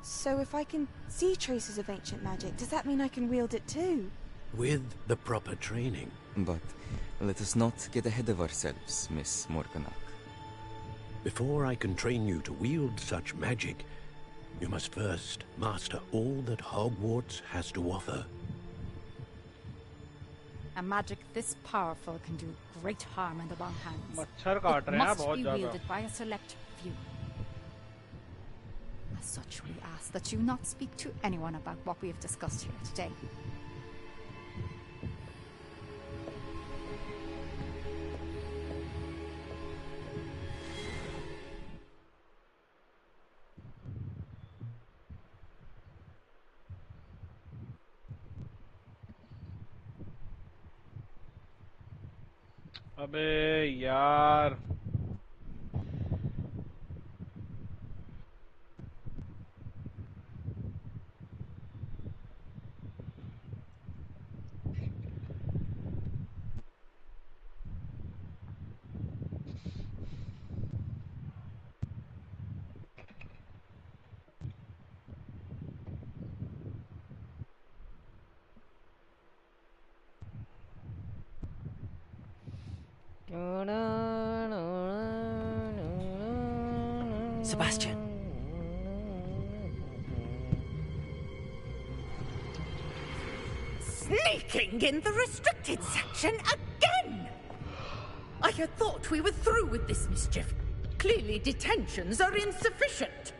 So if I can see traces of ancient magic, does that mean I can wield it too? With the proper training. But let us not get ahead of ourselves, Miss Morganock. Before I can train you to wield such magic, you must first master all that Hogwarts has to offer. A magic this powerful can do great harm in the wrong hands. मच्छर काट रहे हैं Must बहुत be ज़्यादा. wielded by a select few. As such, we ask that you not speak to anyone about what we have discussed here today. अबे यार Sebastian. Sneaking in the restricted section again! I had thought we were through with this mischief. Clearly detentions are insufficient.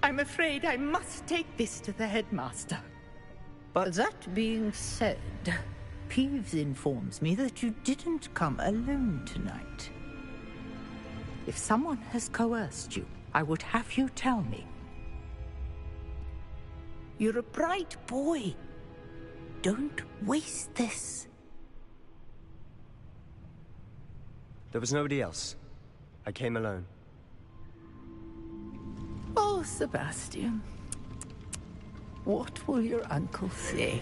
I'm afraid I must take this to the headmaster. But that being said, Peeves informs me that you didn't come alone tonight. If someone has coerced you, I would have you tell me. You're a bright boy. Don't waste this. There was nobody else. I came alone. Oh, Sebastian. What will your uncle say?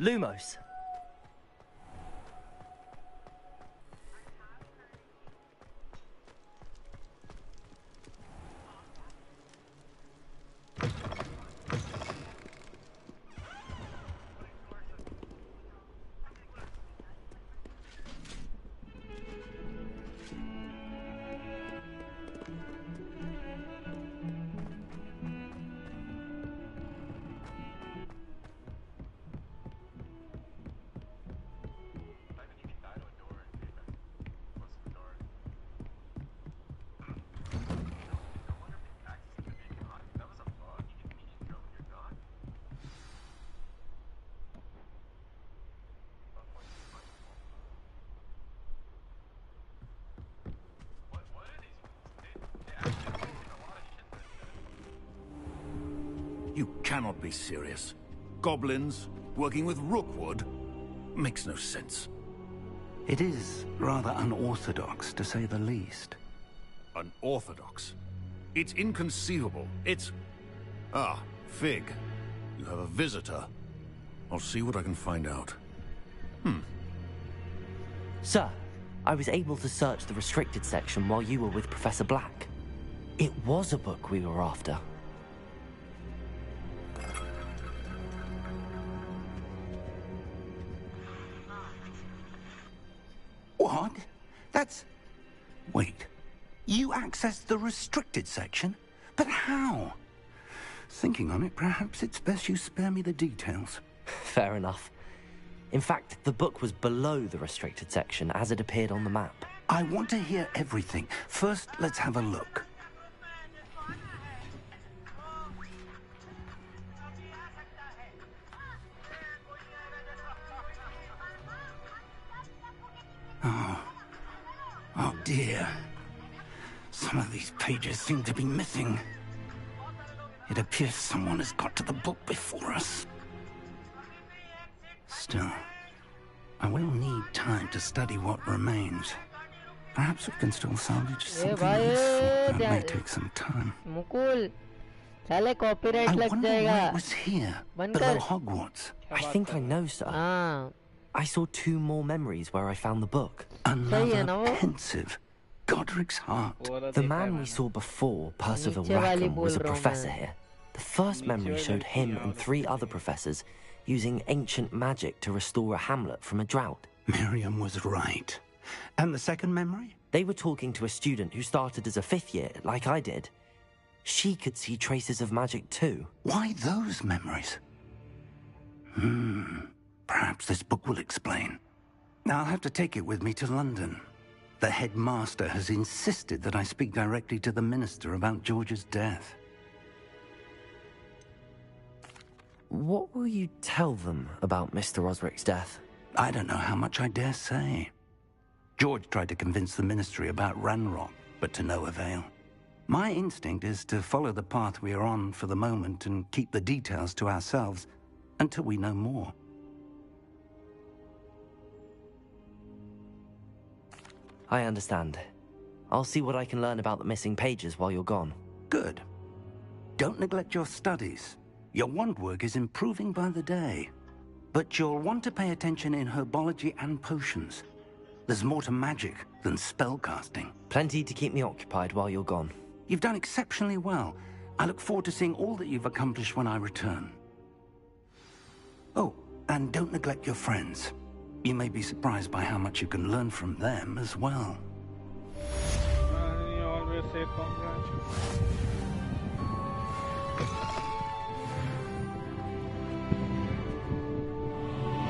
Lumos. You cannot be serious. Goblins working with Rookwood? Makes no sense. It is rather unorthodox, to say the least. Unorthodox? It's inconceivable. It's... Ah, Fig. You have a visitor. I'll see what I can find out. Sir, I was able to search the restricted section while you were with Professor Black. It was a book we were after. What? That's... Wait. You accessed the restricted section? But how? Thinking on it, perhaps it's best you spare me the details. Fair enough. In fact, the book was below the restricted section as it appeared on the map. I want to hear everything. First, let's have a look. Oh dear. Some of these pages seem to be missing. It appears someone has got to the book before us. Still, I will need time to study what remains. Perhaps we can still salvage something useful. That may take some time. Mukul, साले copyright I लग wonder why जाएगा. it was here, बंद below कर. Hogwarts. I think I know, sir. I saw 2 more memories where I found the book. Another pensive. Godric's heart. The man we saw before, Percival Rackham, was a professor here. The first memory showed him and 3 other professors using ancient magic to restore a hamlet from a drought. Miriam was right. And the second memory? They were talking to a student who started as a 5th year, like I did. She could see traces of magic too. Why those memories? Perhaps this book will explain. I'll have to take it with me to London. The headmaster has insisted that I speak directly to the minister about George's death. What will you tell them about Mr. Osric's death? I don't know how much I dare say. George tried to convince the ministry about Ranrock, but to no avail. My instinct is to follow the path we are on for the moment and keep the details to ourselves until we know more. I understand. I'll see what I can learn about the missing pages while you're gone. Good. Don't neglect your studies. Your wand work is improving by the day. But you'll want to pay attention in herbology and potions. There's more to magic than spellcasting. Plenty to keep me occupied while you're gone. You've done exceptionally well. I look forward to seeing all that you've accomplished when I return. Oh, and don't neglect your friends. You may be surprised by how much you can learn from them as well. You always say congratulations.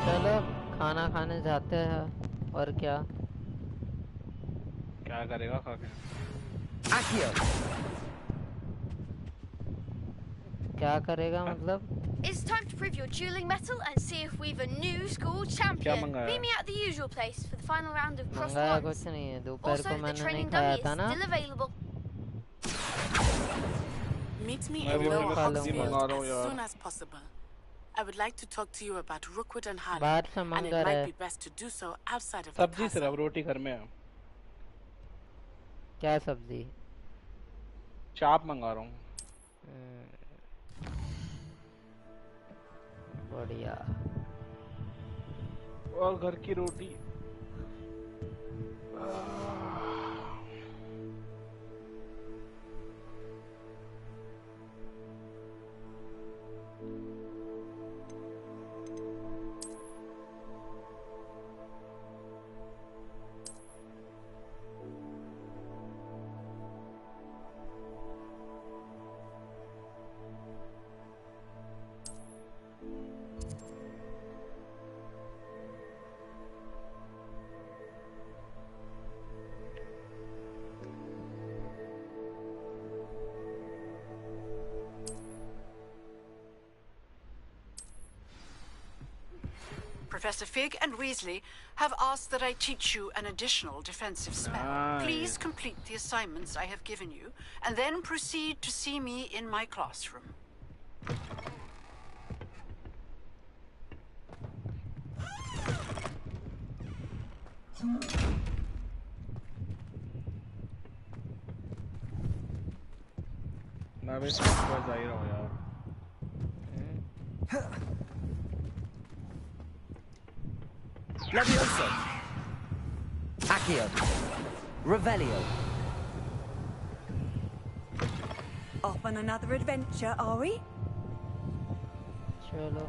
चलो खाना खाने जाते हैं और क्या करेगा खा के क्या करेगा मतलब It's time to prove your dueling mettle and see if we've a new school champion. Meet me at the usual place for the final round of cross मंगाया ones. कुछ नहीं है दोपहर Also, को the मैंने नहीं training खाया dummy था is ना still available. Meet me मैं in वो Lower खा लूंगा Hogsfield as soon as possible. I would like to talk to you about Rookwood and Harlem, बाहर से and it मंगा might रहा be है best to do so outside of the सब्जी castle. सिर्फ रोटी घर में है क्या सब्जी चाप मंगा रहा हूँ बढ़िया और घर की रोटी। Professor Fig and Weasley have asked that I teach you an additional defensive spell. Nice. Please complete the assignments I have given you, and then proceed to see me in my classroom. मैं भी school जा ही रहा हूँ यार। Levioso! Accio! Revelio! Off on another adventure, are we? चलो